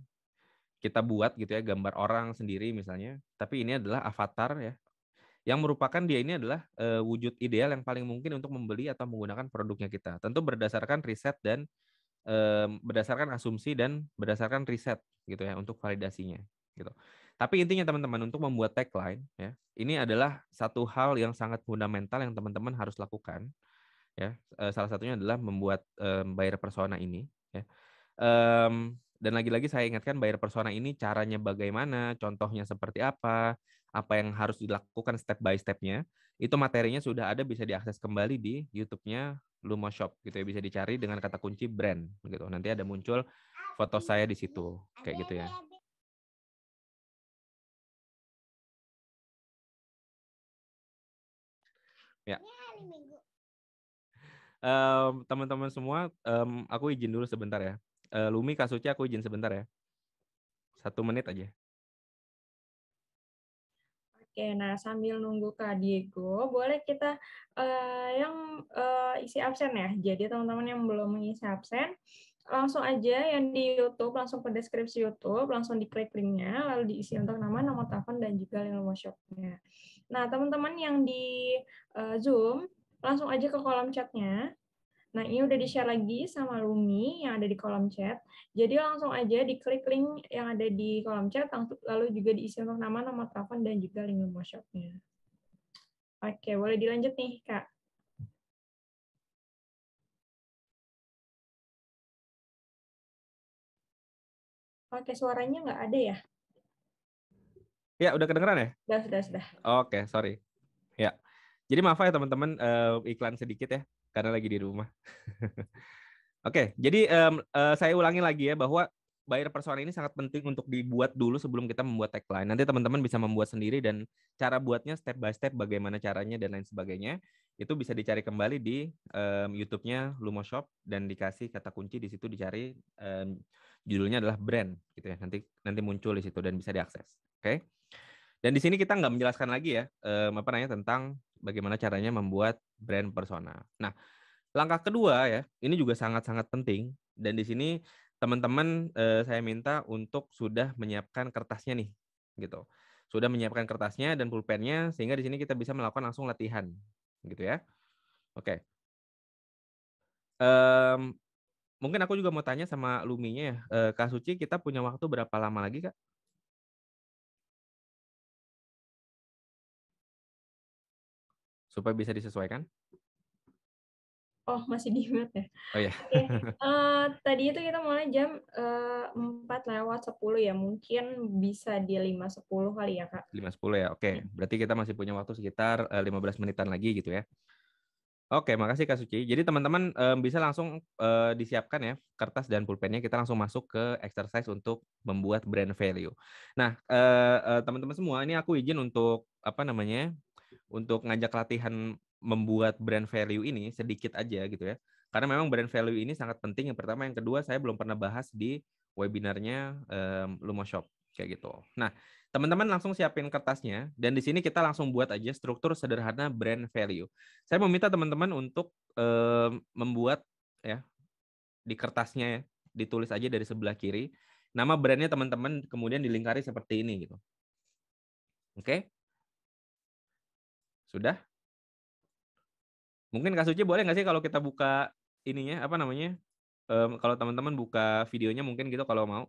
Kita buat gitu ya gambar orang sendiri misalnya, tapi ini adalah avatar ya, yang merupakan dia ini adalah wujud ideal yang paling mungkin untuk membeli atau menggunakan produknya kita. Tentu berdasarkan riset dan berdasarkan asumsi dan berdasarkan riset gitu ya untuk validasinya gitu. Tapi intinya teman-teman untuk membuat tagline ya, ini adalah satu hal yang sangat fundamental yang teman-teman harus lakukan ya. Salah satunya adalah membuat buyer persona ini ya. Dan lagi-lagi saya ingatkan buyer persona ini caranya bagaimana, contohnya seperti apa yang harus dilakukan step by step-nya. Itu materinya sudah ada, bisa diakses kembali di YouTube-nya Lumoshop gitu ya, bisa dicari dengan kata kunci brand gitu. Nanti ada muncul foto saya di situ, kayak gitu ya. Ya. Teman-teman semua, aku izin dulu sebentar ya. Lumi, Kak Suci, aku izin sebentar ya. 1 menit aja. Oke, nah sambil nunggu Kak Diego, boleh kita isi absen ya. Jadi teman-teman yang belum mengisi absen, langsung aja yang di YouTube, langsung ke deskripsi YouTube, langsung diklik linknya, lalu diisi untuk nama, nomor telepon, dan juga link workshop-nya. Nah, teman-teman yang di Zoom, langsung aja ke kolom chat-nya. Nah, ini udah di-share lagi sama Lumi yang ada di kolom chat. Jadi langsung aja diklik link yang ada di kolom chat, lalu juga diisi untuk nama, nomor telepon, dan juga link workshop-nya. Oke, boleh dilanjut nih, Kak. Oke, suaranya nggak ada ya? Ya, udah kedengeran ya? Sudah. Oke, sorry. Ya. Jadi maaf ya teman-teman, iklan sedikit ya, karena lagi di rumah. Oke, jadi saya ulangi lagi ya bahwa buyer persona ini sangat penting untuk dibuat dulu sebelum kita membuat tagline. Nanti teman-teman bisa membuat sendiri dan cara buatnya step by step, bagaimana caranya dan lain sebagainya. Itu bisa dicari kembali di YouTube-nya Lumo Shop dan dikasih kata kunci di situ, dicari judulnya adalah brand gitu ya. Nanti muncul di situ dan bisa diakses. Oke. Dan di sini kita nggak menjelaskan lagi ya tentang bagaimana caranya membuat brand persona. Nah, langkah kedua ya, ini juga sangat-sangat penting dan di sini teman-teman saya minta untuk sudah menyiapkan kertasnya nih, gitu. Sudah menyiapkan kertasnya dan pulpennya sehingga di sini kita bisa melakukan langsung latihan, gitu ya. Oke. Mungkin aku juga mau tanya sama Luminya ya, Kak Suci, kita punya waktu berapa lama lagi, Kak? Supaya bisa disesuaikan. Oh, masih di mute ya? Oh ya. Oke, tadi itu kita mulai jam 4:10 ya, mungkin bisa di 5:10 kali ya, Kak? 5:10 ya. Oke, berarti kita masih punya waktu sekitar 15 menitan lagi gitu ya. Oke, makasih Kak Suci. Jadi teman-teman bisa langsung disiapkan ya kertas dan pulpennya. Kita langsung masuk ke exercise untuk membuat brand value. Nah, teman-teman semua, ini aku izin untuk untuk ngajak latihan membuat brand value ini sedikit aja gitu ya. Karena memang brand value ini sangat penting. Yang pertama, yang kedua saya belum pernah bahas di webinarnya Lumo Shop kayak gitu. Nah, teman-teman langsung siapin kertasnya dan di sini kita langsung buat aja struktur sederhana brand value. Saya meminta teman-teman untuk membuat ya di kertasnya ya, ditulis aja dari sebelah kiri nama brandnya teman-teman, kemudian dilingkari seperti ini gitu. Oke? Sudah? Mungkin Kak Suci boleh nggak sih kalau kita buka ininya kalau teman-teman buka videonya mungkin gitu kalau mau.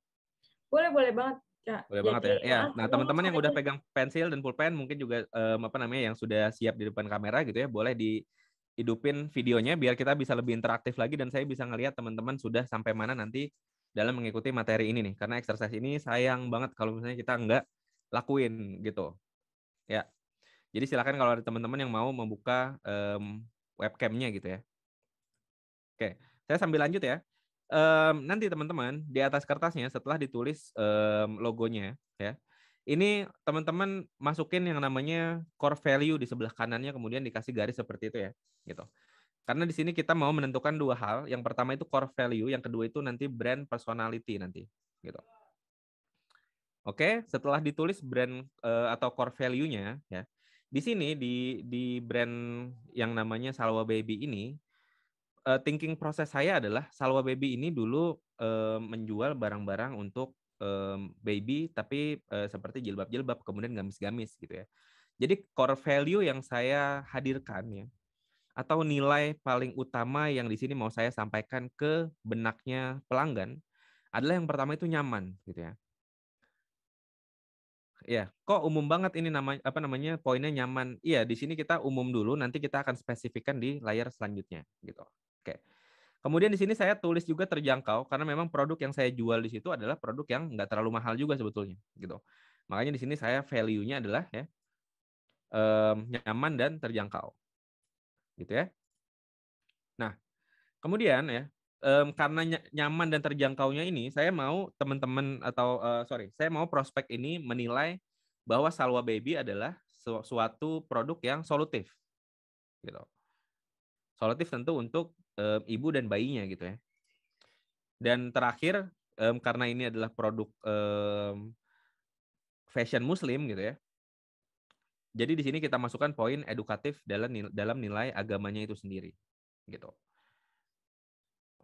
Boleh banget, Kak. Boleh banget Jadi, ya. Ya, nah kita teman-teman langsung yang aja. udah pegang pensil dan pulpen mungkin juga yang sudah siap di depan kamera gitu ya, boleh dihidupin videonya biar kita bisa lebih interaktif lagi dan saya bisa ngelihat teman-teman sudah sampai mana nanti dalam mengikuti materi ini nih. Karena exercise ini sayang banget kalau misalnya kita nggak lakuin gitu. Ya. Jadi silakan kalau ada teman-teman yang mau membuka webcam-nya gitu ya. Oke, saya sambil lanjut ya. Nanti teman-teman di atas kertasnya setelah ditulis logonya ya, ini teman-teman masukin yang namanya core value di sebelah kanannya, kemudian dikasih garis seperti itu ya, gitu. Karena di sini kita mau menentukan dua hal. Yang pertama itu core value, yang kedua itu nanti brand personality nanti, gitu. Oke, setelah ditulis brand atau core value-nya ya, di sini di brand yang namanya Salwa Baby ini, thinking proses saya adalah Salwa Baby ini dulu menjual barang-barang untuk baby tapi seperti jilbab-jilbab kemudian gamis-gamis gitu ya. Jadi core value yang saya hadirkan ya atau nilai paling utama yang di sini mau saya sampaikan ke benaknya pelanggan adalah yang pertama itu nyaman gitu ya. Ya, kok umum banget ini poinnya nyaman. Iya, di sini kita umum dulu, nanti kita akan spesifikkan di layar selanjutnya gitu. Oke. Kemudian di sini saya tulis juga terjangkau karena memang produk yang saya jual di situ adalah produk yang nggak terlalu mahal juga sebetulnya gitu. Makanya di sini saya value-nya adalah ya nyaman dan terjangkau. Gitu ya. Nah, kemudian ya karena nyaman dan terjangkaunya ini, saya mau teman-teman atau saya mau prospek ini menilai bahwa Salwa Baby adalah suatu produk yang solutif, gitu. Solutif tentu untuk ibu dan bayinya, gitu ya. Dan terakhir, karena ini adalah produk fashion Muslim, gitu ya. Jadi di sini kita masukkan poin edukatif dalam nilai agamanya itu sendiri, gitu.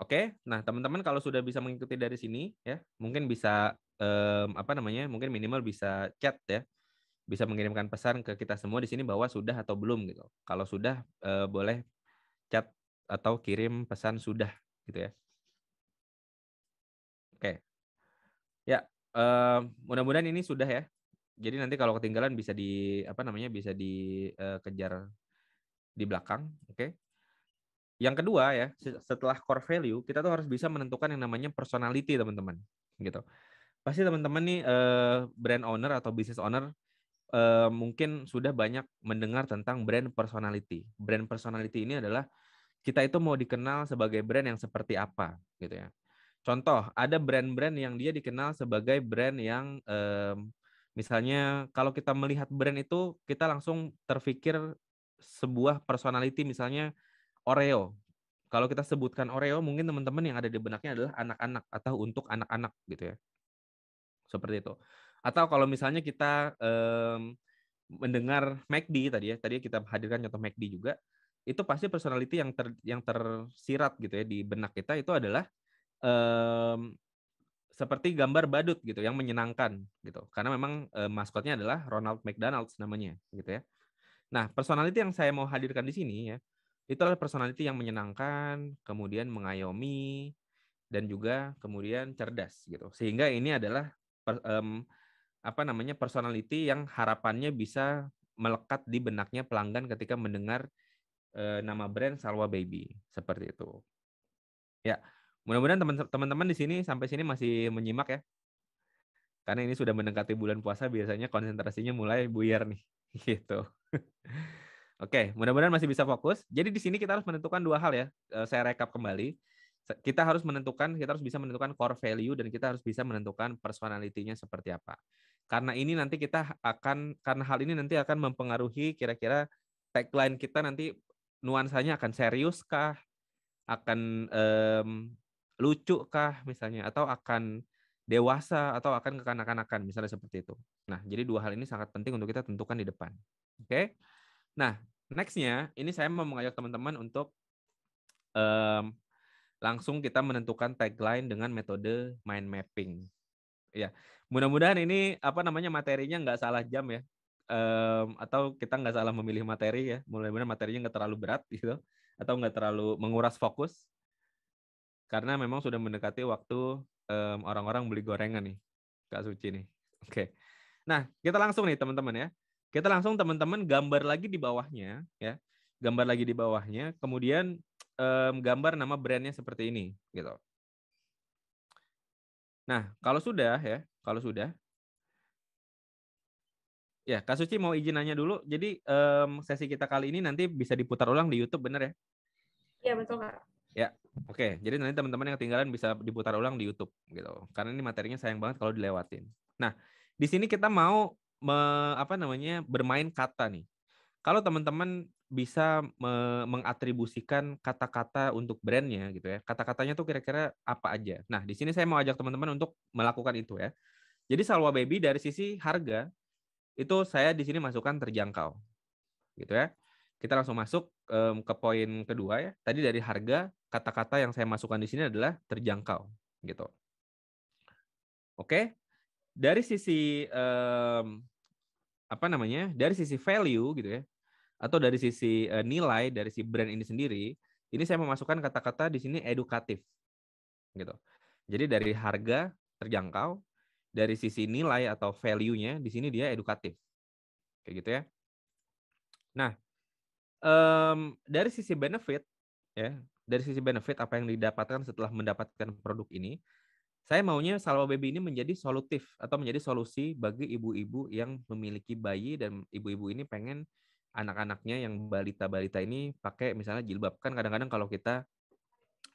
Oke, nah teman-teman kalau sudah bisa mengikuti dari sini ya, mungkin bisa mungkin minimal bisa chat ya, bisa mengirimkan pesan ke kita semua di sini bahwa sudah atau belum gitu. Kalau sudah boleh chat atau kirim pesan sudah gitu ya. Oke, ya mudah-mudahan ini sudah ya. Jadi nanti kalau ketinggalan bisa bisa dikejar di belakang. Oke. Yang kedua ya, setelah core value, kita tuh harus bisa menentukan yang namanya personality, teman-teman. Gitu. Pasti teman-teman nih brand owner atau business owner mungkin sudah banyak mendengar tentang brand personality. Brand personality ini adalah kita itu mau dikenal sebagai brand yang seperti apa, gitu ya. Contoh, ada brand-brand yang dia dikenal sebagai brand yang misalnya kalau kita melihat brand itu, kita langsung terpikir sebuah personality, misalnya Oreo. Kalau kita sebutkan Oreo, mungkin teman-teman yang ada di benaknya adalah anak-anak atau untuk anak-anak gitu ya. Seperti itu. Atau kalau misalnya kita mendengar McD tadi kita hadirkan contoh McD juga, itu pasti personality yang tersirat gitu ya di benak kita itu adalah seperti gambar badut gitu yang menyenangkan gitu. Karena memang maskotnya adalah Ronald McDonald namanya gitu ya. Nah, personality yang saya mau hadirkan di sini ya, itu adalah personality yang menyenangkan, kemudian mengayomi, dan juga kemudian cerdas gitu. Sehingga ini adalah personality yang harapannya bisa melekat di benaknya pelanggan ketika mendengar nama brand Salwa Baby seperti itu. Ya, mudah-mudahan teman-teman di sini sampai sini masih menyimak ya. Karena ini sudah mendekati bulan puasa, biasanya konsentrasinya mulai buyar nih gitu. Oke, mudah-mudahan masih bisa fokus. Jadi di sini kita harus menentukan dua hal ya. Saya rekap kembali. Kita harus bisa menentukan core value dan kita harus bisa menentukan personality-nya seperti apa. Karena hal ini nanti akan mempengaruhi kira-kira tagline kita nanti nuansanya akan serius kah, akan lucu kah misalnya, atau akan dewasa atau akan kekanak-kanakan misalnya seperti itu. Nah, jadi dua hal ini sangat penting untuk kita tentukan di depan. Oke. Nah, next-nya, ini saya mau mengajak teman-teman untuk langsung kita menentukan tagline dengan metode mind mapping. Ya, mudah-mudahan ini materinya nggak salah jam ya, atau kita nggak salah memilih materi ya. Mudah-mudahan materinya nggak terlalu berat gitu, atau nggak terlalu menguras fokus, karena memang sudah mendekati waktu orang-orang beli gorengan nih, Kak Suci nih. Oke. Nah, kita langsung nih teman-teman ya. Kita langsung teman-teman gambar lagi di bawahnya ya. Gambar lagi di bawahnya, kemudian gambar nama brandnya seperti ini gitu. Nah, kalau sudah ya, Kak Suci mau izin nanya dulu. Jadi sesi kita kali ini nanti bisa diputar ulang di YouTube, bener ya? Iya, betul, Kak. Ya, oke. Jadi nanti teman-teman yang ketinggalan bisa diputar ulang di YouTube gitu. Karena ini materinya sayang banget kalau dilewatin. Nah, di sini kita mau bermain kata nih. Kalau teman-teman bisa mengatribusikan kata-kata untuk brandnya gitu ya. Kata-katanya tuh kira-kira apa aja. Nah, di sini saya mau ajak teman-teman untuk melakukan itu ya. Jadi Salwa Baby dari sisi harga itu saya di sini masukkan terjangkau. Gitu ya. Kita langsung masuk ke poin kedua ya. Tadi dari harga, kata-kata yang saya masukkan di sini adalah terjangkau gitu. Oke. Dari sisi dari sisi value gitu ya, atau dari sisi nilai dari si brand ini sendiri, ini saya memasukkan kata-kata di sini edukatif gitu. Jadi dari harga terjangkau, dari sisi nilai atau value-nya di sini dia edukatif. Kayak gitu ya. Nah, dari sisi benefit ya, dari sisi benefit apa yang didapatkan setelah mendapatkan produk ini, saya maunya Salwa Baby ini menjadi solutif atau menjadi solusi bagi ibu-ibu yang memiliki bayi dan ibu-ibu ini pengen anak-anaknya yang balita-balita ini pakai misalnya jilbab. Kan kadang-kadang kalau kita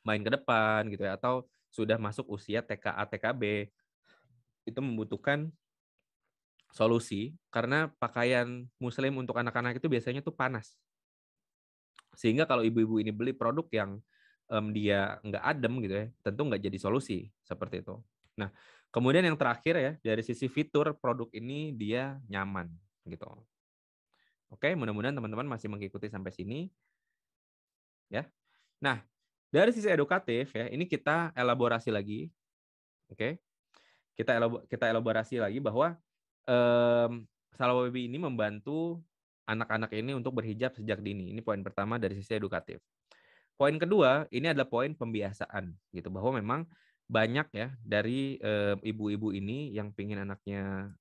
main ke depan gitu ya, atau sudah masuk usia TKA, TKB, itu membutuhkan solusi karena pakaian muslim untuk anak-anak itu biasanya tuh panas. Sehingga kalau ibu-ibu ini beli produk yang dia nggak adem gitu ya, tentu nggak jadi solusi seperti itu. Nah, kemudian yang terakhir ya, dari sisi fitur produk ini dia nyaman gitu. Oke, mudah-mudahan teman-teman masih mengikuti sampai sini ya. Nah, dari sisi edukatif ya, ini kita elaborasi lagi. Oke. Kita elaborasi lagi bahwa Salwa Baby ini membantu anak-anak ini untuk berhijab sejak dini. Ini poin pertama dari sisi edukatif. Poin kedua, ini adalah poin pembiasaan gitu, bahwa memang banyak ya dari ibu-ibu ini yang pingin anaknya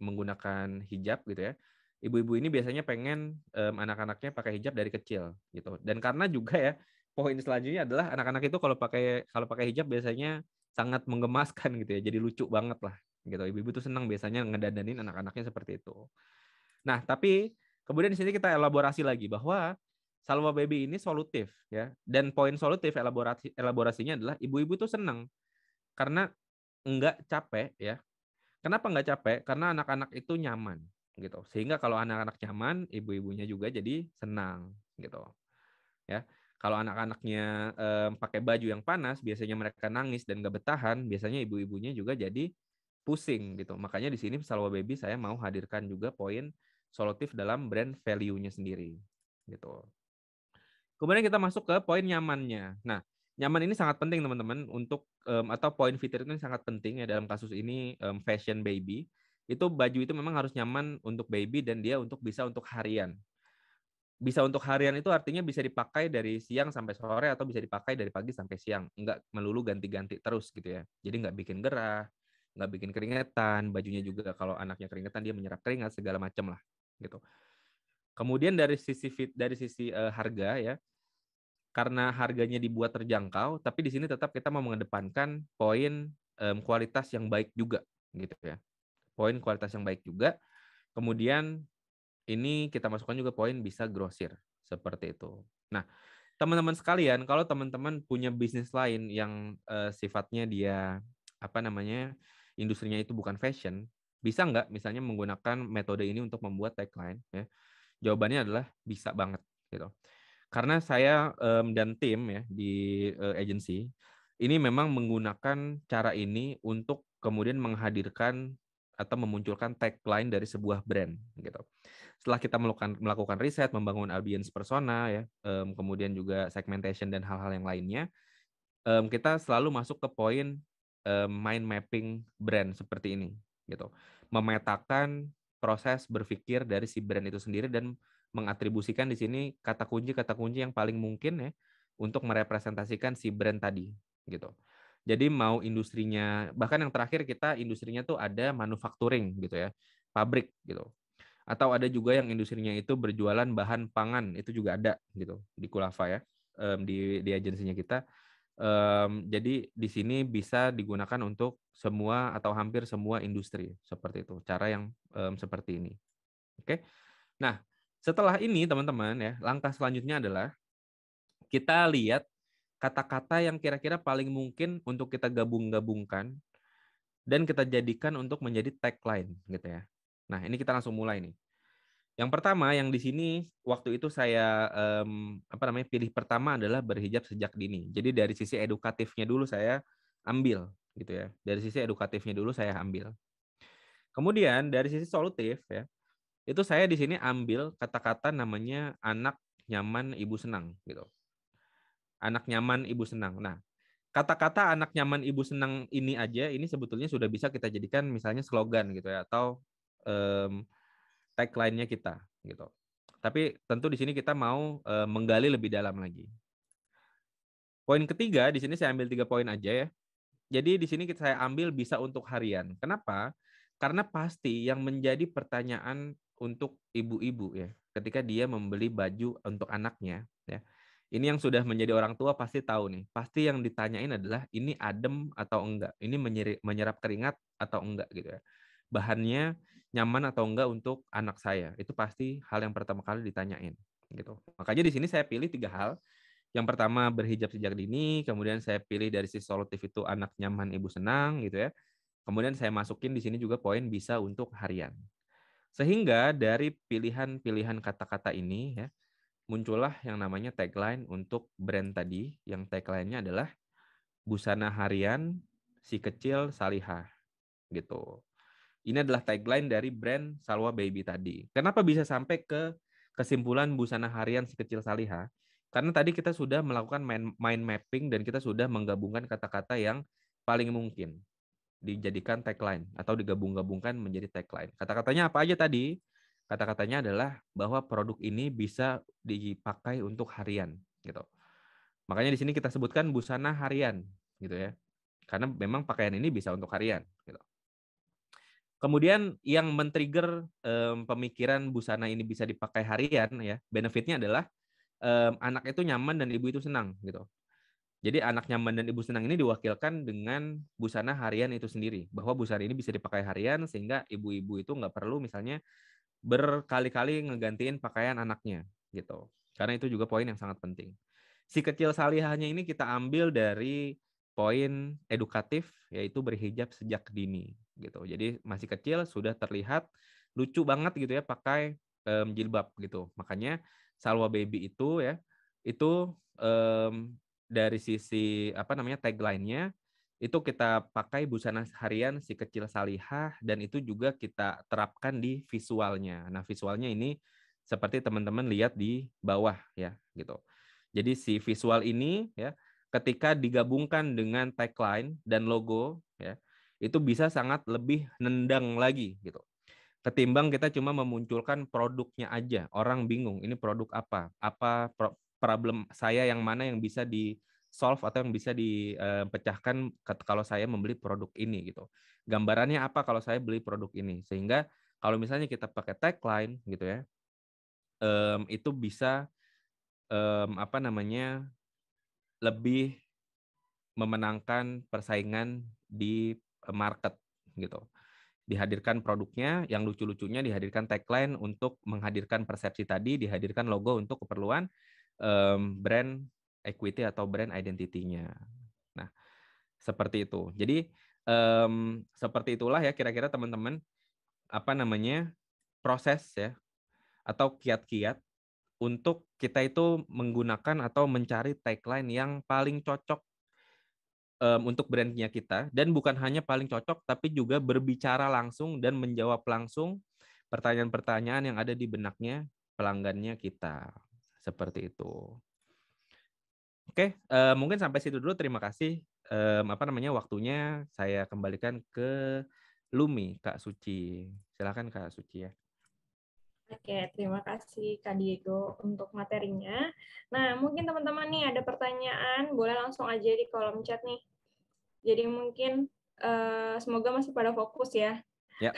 menggunakan hijab gitu ya. Ibu-ibu ini biasanya pengen anak-anaknya pakai hijab dari kecil gitu. Dan karena juga ya, poin selanjutnya adalah anak-anak itu kalau pakai hijab biasanya sangat menggemaskan gitu ya. Jadi lucu banget lah gitu. Ibu-ibu tuh senang biasanya ngedandanin anak-anaknya seperti itu. Nah, tapi kemudian di sini kita elaborasi lagi bahwa Salwa Baby ini solutif ya. Dan poin solutif elaborasinya adalah ibu-ibu tuh senang karena enggak capek ya. Kenapa enggak capek? Karena anak-anak itu nyaman gitu. Sehingga kalau anak-anak nyaman, ibu-ibunya juga jadi senang gitu. Ya. Kalau anak-anaknya pakai baju yang panas, biasanya mereka nangis dan enggak bertahan, biasanya ibu-ibunya juga jadi pusing gitu. Makanya di sini Salwa Baby saya mau hadirkan juga poin solutif dalam brand value-nya sendiri gitu. Kemudian kita masuk ke poin nyamannya. Nah, nyaman ini sangat penting teman-teman untuk atau poin fitur ini sangat penting ya dalam kasus ini fashion baby. Itu baju itu memang harus nyaman untuk baby dan dia bisa untuk harian. Bisa untuk harian itu artinya bisa dipakai dari siang sampai sore atau bisa dipakai dari pagi sampai siang. Enggak melulu ganti-ganti terus gitu ya. Jadi enggak bikin gerah, enggak bikin keringetan, bajunya juga kalau anaknya keringetan dia menyerap keringat segala macam lah gitu. Kemudian dari sisi harga ya, karena harganya dibuat terjangkau, tapi di sini tetap kita mau mengedepankan poin kualitas yang baik juga, gitu ya. Poin kualitas yang baik juga. Kemudian ini kita masukkan juga poin bisa grosir seperti itu. Nah, teman-teman sekalian, kalau teman-teman punya bisnis lain yang sifatnya dia industrinya itu bukan fashion, bisa nggak misalnya menggunakan metode ini untuk membuat tagline? Ya, jawabannya adalah bisa banget, gitu. Karena saya dan tim ya di agency ini memang menggunakan cara ini untuk kemudian menghadirkan atau memunculkan tagline dari sebuah brand gitu. Setelah kita melakukan riset, membangun audience persona ya, kemudian juga segmentation dan hal-hal yang lainnya, kita selalu masuk ke poin mind mapping brand seperti ini gitu. Memetakan proses berpikir dari si brand itu sendiri dan mengatribusikan di sini kata kunci yang paling mungkin ya untuk merepresentasikan si brand tadi gitu. Jadi mau industrinya, bahkan yang terakhir kita industrinya tuh ada manufacturing gitu ya, pabrik gitu. Atau ada juga yang industrinya itu berjualan bahan pangan, itu juga ada gitu di Kulava ya, di agensinya kita. Jadi di sini bisa digunakan untuk semua atau hampir semua industri seperti itu. Cara yang seperti ini. Oke. Nah, setelah ini teman-teman ya, langkah selanjutnya adalah kita lihat kata-kata yang kira-kira paling mungkin untuk kita gabung-gabungkan dan kita jadikan untuk menjadi tagline gitu ya. Nah, ini kita langsung mulai nih. Yang pertama yang di sini waktu itu saya pilih pertama adalah berhijab sejak dini. Jadi dari sisi edukatifnya dulu saya ambil gitu ya. Dari sisi edukatifnya dulu saya ambil. Kemudian dari sisi solutif ya, itu saya di sini ambil kata-kata namanya anak nyaman ibu senang gitu. Anak nyaman ibu senang. Nah, kata-kata anak nyaman ibu senang ini aja ini sebetulnya sudah bisa kita jadikan misalnya slogan gitu ya atau tagline-nya kita gitu. Tapi tentu di sini kita mau menggali lebih dalam lagi. Poin ketiga di sini saya ambil 3 poin aja ya. Jadi di sini saya ambil bisa untuk harian. Kenapa? Karena pasti yang menjadi pertanyaan untuk ibu-ibu ya, ketika dia membeli baju untuk anaknya ya. Ini yang sudah menjadi orang tua pasti tahu nih. Pasti yang ditanyain adalah ini adem atau enggak, ini menyerap keringat atau enggak gitu ya. Bahannya nyaman atau enggak untuk anak saya. Itu pasti hal yang pertama kali ditanyain gitu. Makanya di sini saya pilih 3 hal. Yang pertama berhijab sejak dini, kemudian saya pilih dari sisi solutif itu anak nyaman, ibu senang gitu ya. Kemudian saya masukin di sini juga poin bisa untuk harian. Sehingga dari pilihan-pilihan kata-kata ini ya, muncullah yang namanya tagline untuk brand tadi, yang tagline-nya adalah busana harian si kecil Salihah gitu. Ini adalah tagline dari brand Salwa Baby tadi. Kenapa bisa sampai ke kesimpulan busana harian si kecil Salihah? Karena tadi kita sudah melakukan mind mapping dan kita sudah menggabungkan kata-kata yang paling mungkin dijadikan tagline atau digabung-gabungkan menjadi tagline. Kata-katanya apa aja tadi? Kata-katanya adalah bahwa produk ini bisa dipakai untuk harian gitu. Makanya di sini kita sebutkan busana harian gitu ya. Karena memang pakaian ini bisa untuk harian gitu. Kemudian yang men-trigger pemikiran busana ini bisa dipakai harian ya, benefitnya adalah anak itu nyaman dan ibu itu senang gitu. Jadi anak nyaman dan ibu senang ini diwakilkan dengan busana harian itu sendiri. Bahwa busana ini bisa dipakai harian sehingga ibu-ibu itu nggak perlu misalnya berkali-kali ngegantiin pakaian anaknya gitu. Karena itu juga poin yang sangat penting. Si kecil salihahnya ini kita ambil dari poin edukatif yaitu berhijab sejak dini gitu. Jadi masih kecil sudah terlihat lucu banget gitu ya pakai jilbab gitu. Makanya Salwa Baby itu ya itu dari sisi apa namanya tagline-nya itu kita pakai busana harian si kecil Salihah dan itu juga kita terapkan di visualnya. Nah, visualnya ini seperti teman-teman lihat di bawah ya gitu. Jadi si visual ini ya ketika digabungkan dengan tagline dan logo ya itu bisa sangat lebih nendang lagi gitu. Ketimbang kita cuma memunculkan produknya aja, orang bingung ini produk apa, problem saya yang mana yang bisa di solve atau yang bisa dipecahkan kalau saya membeli produk ini gitu. Gambarannya apa kalau saya beli produk ini, sehingga kalau misalnya kita pakai tagline gitu ya, itu bisa apa namanya lebih memenangkan persaingan di market gitu. Dihadirkan produknya yang lucu-lucunya, dihadirkan tagline untuk menghadirkan persepsi tadi, dihadirkan logo untuk keperluan brand equity atau brand identity-nya. Nah, seperti itu. Jadi seperti itulah ya kira-kira teman-teman apa namanya proses ya atau kiat-kiat untuk kita itu menggunakan atau mencari tagline yang paling cocok untuk brandnya kita dan bukan hanya paling cocok tapi juga berbicara langsung dan menjawab langsung pertanyaan-pertanyaan yang ada di benaknya pelanggannya kita seperti itu. Oke, mungkin sampai situ dulu. Terima kasih apa namanya waktunya. Saya kembalikan ke Lumi, Kak Suci. Silakan Kak Suci ya. Oke, terima kasih Kak Diego untuk materinya. Nah, mungkin teman-teman nih ada pertanyaan, boleh langsung aja di kolom chat nih. Jadi mungkin semoga masih pada fokus ya. Ya.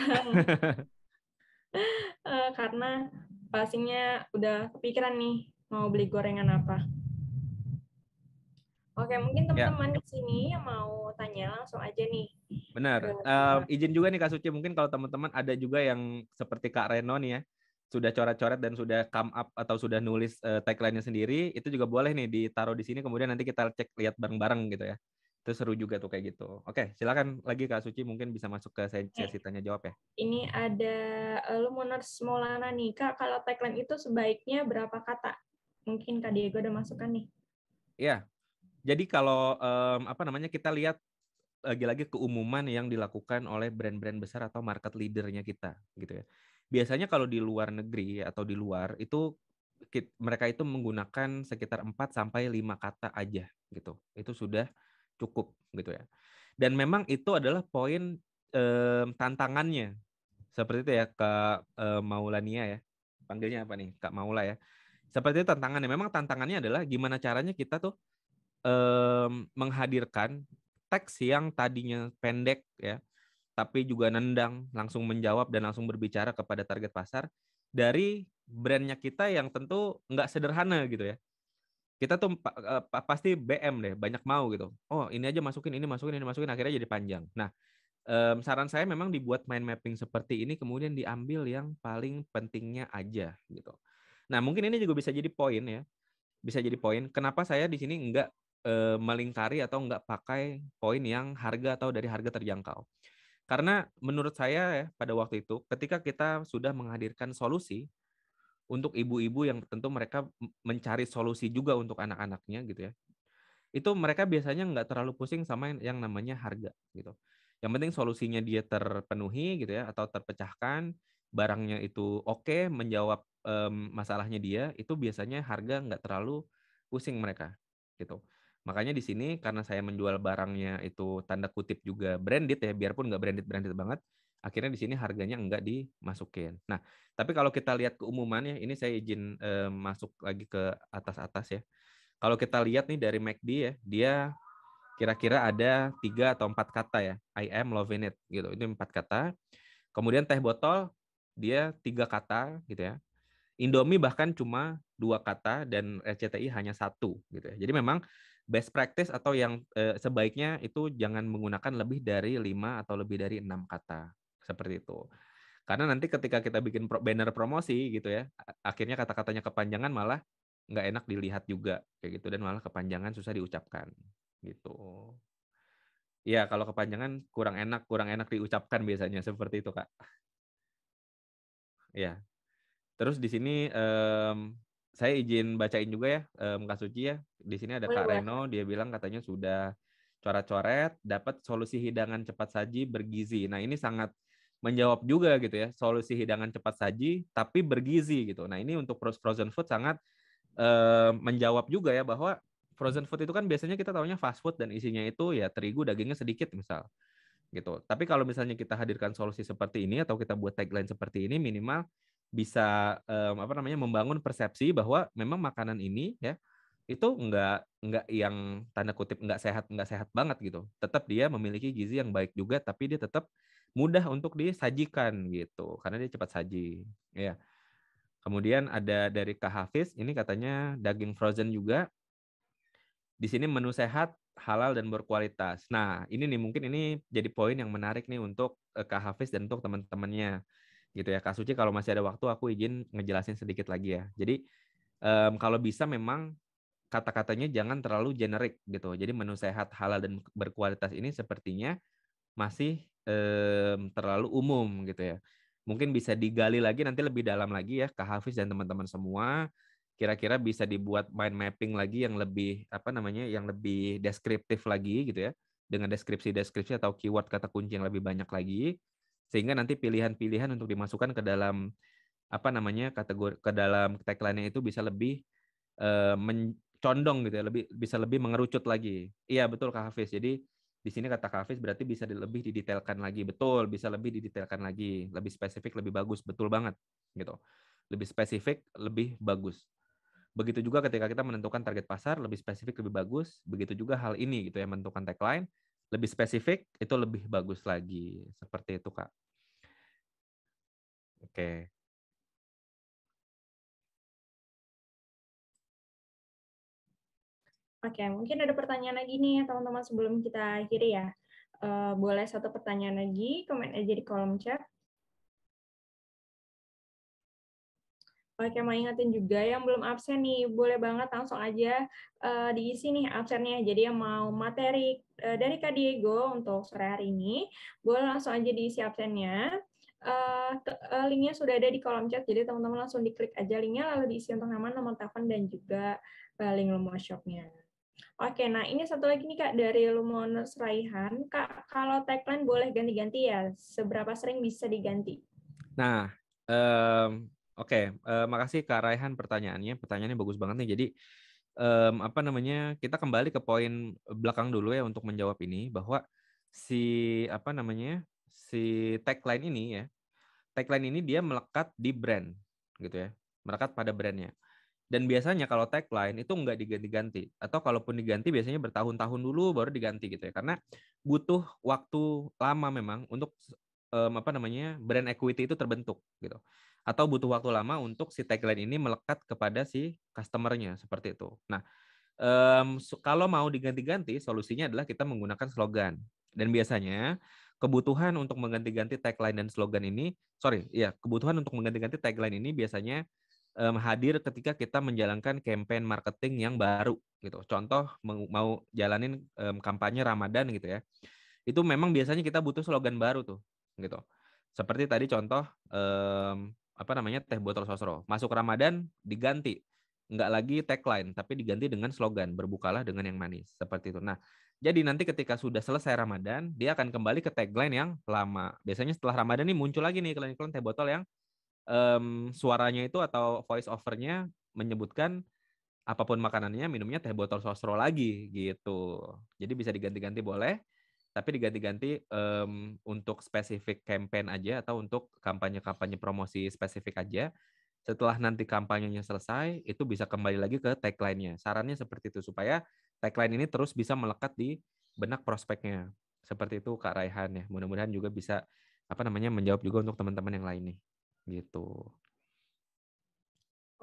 Karena pastinya udah kepikiran nih mau beli gorengan apa. Oke, mungkin Ya, teman-teman di sini yang mau tanya langsung aja nih. benar. Izin juga nih Kak Suci, mungkin kalau teman-teman ada juga yang seperti Kak Reno nih ya, sudah coret-coret dan sudah come up atau sudah nulis tagline-nya sendiri, itu juga boleh nih ditaruh di sini, kemudian nanti kita cek lihat bareng-bareng gitu ya. Itu seru juga tuh kayak gitu. Oke, silakan lagi Kak Suci, mungkin bisa masuk ke sesi tanya jawab ya. Ini ada Lumoners Maulana nih, Kak, kalau tagline itu sebaiknya berapa kata? Mungkin Kak Diego udah masukkan nih. Iya. Jadi kalau apa namanya kita lihat lagi-lagi keumuman yang dilakukan oleh brand-brand besar atau market leader-nya kita gitu ya. Biasanya kalau di luar negeri atau di luar itu mereka itu menggunakan sekitar 4 sampai 5 kata aja gitu. Itu sudah cukup gitu ya. Dan memang itu adalah poin tantangannya. Seperti itu ya Kak Maulania ya. Panggilnya apa nih? Kak Maula ya. Seperti itu tantangannya. Memang tantangannya adalah gimana caranya kita tuh menghadirkan teks yang tadinya pendek ya, tapi juga nendang, langsung menjawab dan langsung berbicara kepada target pasar dari brandnya kita yang tentu nggak sederhana gitu ya. Kita tuh pasti BM deh, banyak mau gitu. Oh ini aja masukin, ini masukin, ini masukin, akhirnya jadi panjang. Nah saran saya memang dibuat mind mapping seperti ini, kemudian diambil yang paling pentingnya aja gitu. Nah mungkin ini juga bisa jadi poin ya. bisa jadi poin. Kenapa saya di sini nggak melingkari atau nggak pakai poin yang harga atau dari harga terjangkau? Karena menurut saya ya pada waktu itu ketika kita sudah menghadirkan solusi untuk ibu-ibu yang tentu mereka mencari solusi juga untuk anak-anaknya gitu ya. Itu mereka biasanya nggak terlalu pusing sama yang namanya harga gitu. Yang penting solusinya dia terpenuhi gitu ya atau terpecahkan, barangnya itu oke menjawab masalahnya dia, itu biasanya harga nggak terlalu pusing mereka gitu. Makanya di sini karena saya menjual barangnya itu tanda kutip juga branded ya, biarpun nggak branded banget, akhirnya di sini harganya nggak dimasukin. Nah, tapi kalau kita lihat keumumannya, ini saya izin masuk lagi ke atas-atas ya. Kalau kita lihat nih dari McD ya, dia kira-kira ada 3 atau 4 kata ya. I am loving it gitu. Itu 4 kata. Kemudian teh botol dia 3 kata gitu ya. Indomie bahkan cuma 2 kata dan RCTI hanya 1 gitu ya. Jadi memang best practice atau yang sebaiknya itu jangan menggunakan lebih dari 5 atau lebih dari 6 kata. Seperti itu. Karena nanti ketika kita bikin banner promosi gitu ya, akhirnya kata-katanya kepanjangan malah nggak enak dilihat juga kayak gitu dan malah kepanjangan susah diucapkan gitu. Ya kalau kepanjangan kurang enak diucapkan biasanya seperti itu Kak. Ya. Terus di sini saya izin bacain juga ya Kak Suci ya. Di sini ada Kak Boleh. Reno, dia bilang katanya sudah coret-coret, dapat solusi hidangan cepat saji bergizi. Nah ini sangat menjawab juga gitu ya, solusi hidangan cepat saji tapi bergizi gitu. Nah ini untuk frozen food sangat menjawab juga ya bahwa frozen food itu kan biasanya kita tahunya fast food dan isinya itu ya terigu, dagingnya sedikit misal gitu. Tapi kalau misalnya kita hadirkan solusi seperti ini atau kita buat tagline seperti ini, minimal bisa membangun persepsi bahwa memang makanan ini ya itu nggak yang tanda kutip nggak sehat banget gitu. Tetap dia memiliki gizi yang baik juga, tapi dia tetap mudah untuk disajikan gitu karena dia cepat saji. Ya. Kemudian ada dari Kak Hafiz, ini katanya daging frozen juga. Di sini menu sehat, halal dan berkualitas. Nah, ini nih mungkin ini jadi poin yang menarik nih untuk Kak Hafiz dan untuk teman-temannya. Gitu ya, Kak Suci kalau masih ada waktu aku izin ngejelasin sedikit lagi ya. Jadi kalau bisa memang kata-katanya jangan terlalu generik gitu. Jadi menu sehat, halal dan berkualitas ini sepertinya masih terlalu umum gitu ya. Mungkin bisa digali lagi nanti lebih dalam lagi ya Kak Hafiz dan teman-teman semua. Kira-kira bisa dibuat mind mapping lagi yang lebih yang lebih deskriptif lagi gitu ya. Dengan deskripsi-deskripsi atau keyword kata kunci yang lebih banyak lagi sehingga nanti pilihan-pilihan untuk dimasukkan ke dalam kategori ke dalam tagline-nya itu bisa lebih condong gitu ya, bisa lebih mengerucut lagi. Iya betul Kak Hafiz. Jadi di sini kata Kak Hafiz berarti bisa lebih didetailkan lagi. Betul, bisa lebih didetailkan lagi, lebih spesifik, lebih bagus. Betul banget gitu. Lebih spesifik, lebih bagus. Begitu juga ketika kita menentukan target pasar, lebih spesifik, lebih bagus. Begitu juga hal ini gitu ya, menentukan tagline, lebih spesifik itu lebih bagus lagi. Seperti itu Kak. Oke. Oke, mungkin ada pertanyaan lagi nih teman-teman sebelum kita akhiri ya. Boleh satu pertanyaan lagi, komen aja di kolom chat. Oke, mau ingetin juga yang belum absen nih, boleh banget langsung aja diisi nih absennya. Jadi yang mau materi dari Kak Diego untuk sore hari ini, boleh langsung aja diisi absennya. Linknya sudah ada di kolom chat, jadi teman-teman langsung diklik aja linknya, lalu diisi untuk nama, nomor telepon, dan juga link Lumo Shop-nya. Oke, nah ini satu lagi nih Kak, dari Lumoners Raihan. Kak, kalau tagline boleh ganti-ganti ya, seberapa sering bisa diganti? Nah, oke, makasih Kak Raihan pertanyaannya. Pertanyaannya bagus banget nih. Jadi kita kembali ke poin belakang dulu ya untuk menjawab ini bahwa si si tagline ini ya, tagline ini dia melekat di brand gitu ya, melekat pada brandnya. Dan biasanya kalau tagline itu nggak diganti-ganti atau kalaupun diganti biasanya bertahun-tahun dulu baru diganti gitu ya, karena butuh waktu lama memang untuk brand equity itu terbentuk gitu. Atau butuh waktu lama untuk si tagline ini melekat kepada si customer-nya seperti itu. Nah, kalau mau diganti-ganti, solusinya adalah kita menggunakan slogan. Dan biasanya kebutuhan untuk mengganti-ganti tagline dan slogan ini, kebutuhan untuk mengganti-ganti tagline ini biasanya hadir ketika kita menjalankan campaign marketing yang baru gitu. Contoh mau jalanin kampanye Ramadan gitu ya. Itu memang biasanya kita butuh slogan baru tuh gitu. Seperti tadi contoh teh botol sosro. Masuk Ramadan diganti. Nggak lagi tagline, tapi diganti dengan slogan, berbukalah dengan yang manis. Seperti itu. Nah, jadi nanti ketika sudah selesai Ramadan, dia akan kembali ke tagline yang lama. Biasanya setelah Ramadan nih muncul lagi nih iklan-iklan teh botol yang suaranya itu atau voice over-nya menyebutkan apapun makanannya, minumnya teh botol sosro lagi gitu. Jadi bisa diganti-ganti boleh, tapi diganti-ganti untuk spesifik campaign aja atau untuk kampanye-kampanye promosi spesifik aja. Setelah nanti kampanyenya selesai, itu bisa kembali lagi ke tagline-nya. Sarannya seperti itu supaya tagline ini terus bisa melekat di benak prospeknya. Seperti itu Kak Raihan ya. Mudah-mudahan juga bisa menjawab juga untuk teman-teman yang lain nih. Gitu.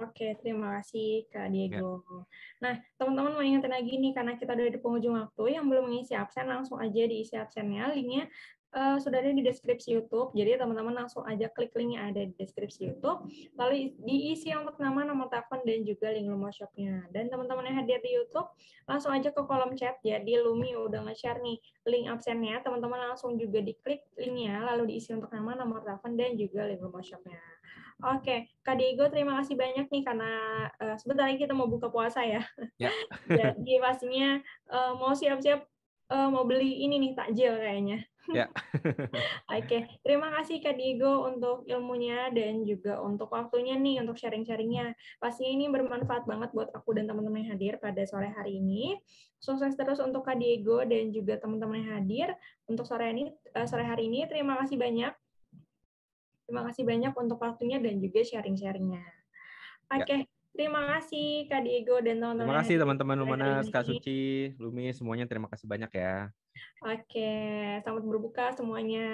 Oke, terima kasih Kak Ya. Diego. Nah, teman-teman mau ingetin lagi nih, karena kita udah di penghujung waktu, yang belum mengisi absen langsung aja diisi absennya. Linknya sudah ada di deskripsi YouTube, jadi teman-teman langsung aja klik link yang ada di deskripsi YouTube, lalu diisi untuk nama, nomor telepon, dan juga link Lumo Shop-nya. Dan teman-teman yang hadir di YouTube, langsung aja ke kolom chat, jadi Lumi udah nge-share nih link absennya, teman-teman langsung juga diklik linknya, lalu diisi untuk nama, nomor telepon, dan juga link Lumo Shop-nya. Oke, Kak Diego, terima kasih banyak nih karena sebentar lagi kita mau buka puasa ya. Ya. Jadi pastinya mau siap-siap mau beli ini nih takjil kayaknya. Ya. Oke, terima kasih Kak Diego untuk ilmunya dan juga untuk waktunya nih untuk sharing-sharingnya. Pastinya ini bermanfaat banget buat aku dan teman-teman yang hadir pada sore hari ini. Sukses terus untuk Kak Diego dan juga teman-teman yang hadir untuk sore hari ini. Terima kasih banyak. Terima kasih banyak untuk waktunya dan juga sharing-sharingnya. Oke, terima kasih Kak Diego dan teman-teman Terima yang kasih hadir teman-teman sore hari Lumanas, Kak ini. Suci, Lumi, semuanya terima kasih banyak ya. Oke, selamat berbuka semuanya.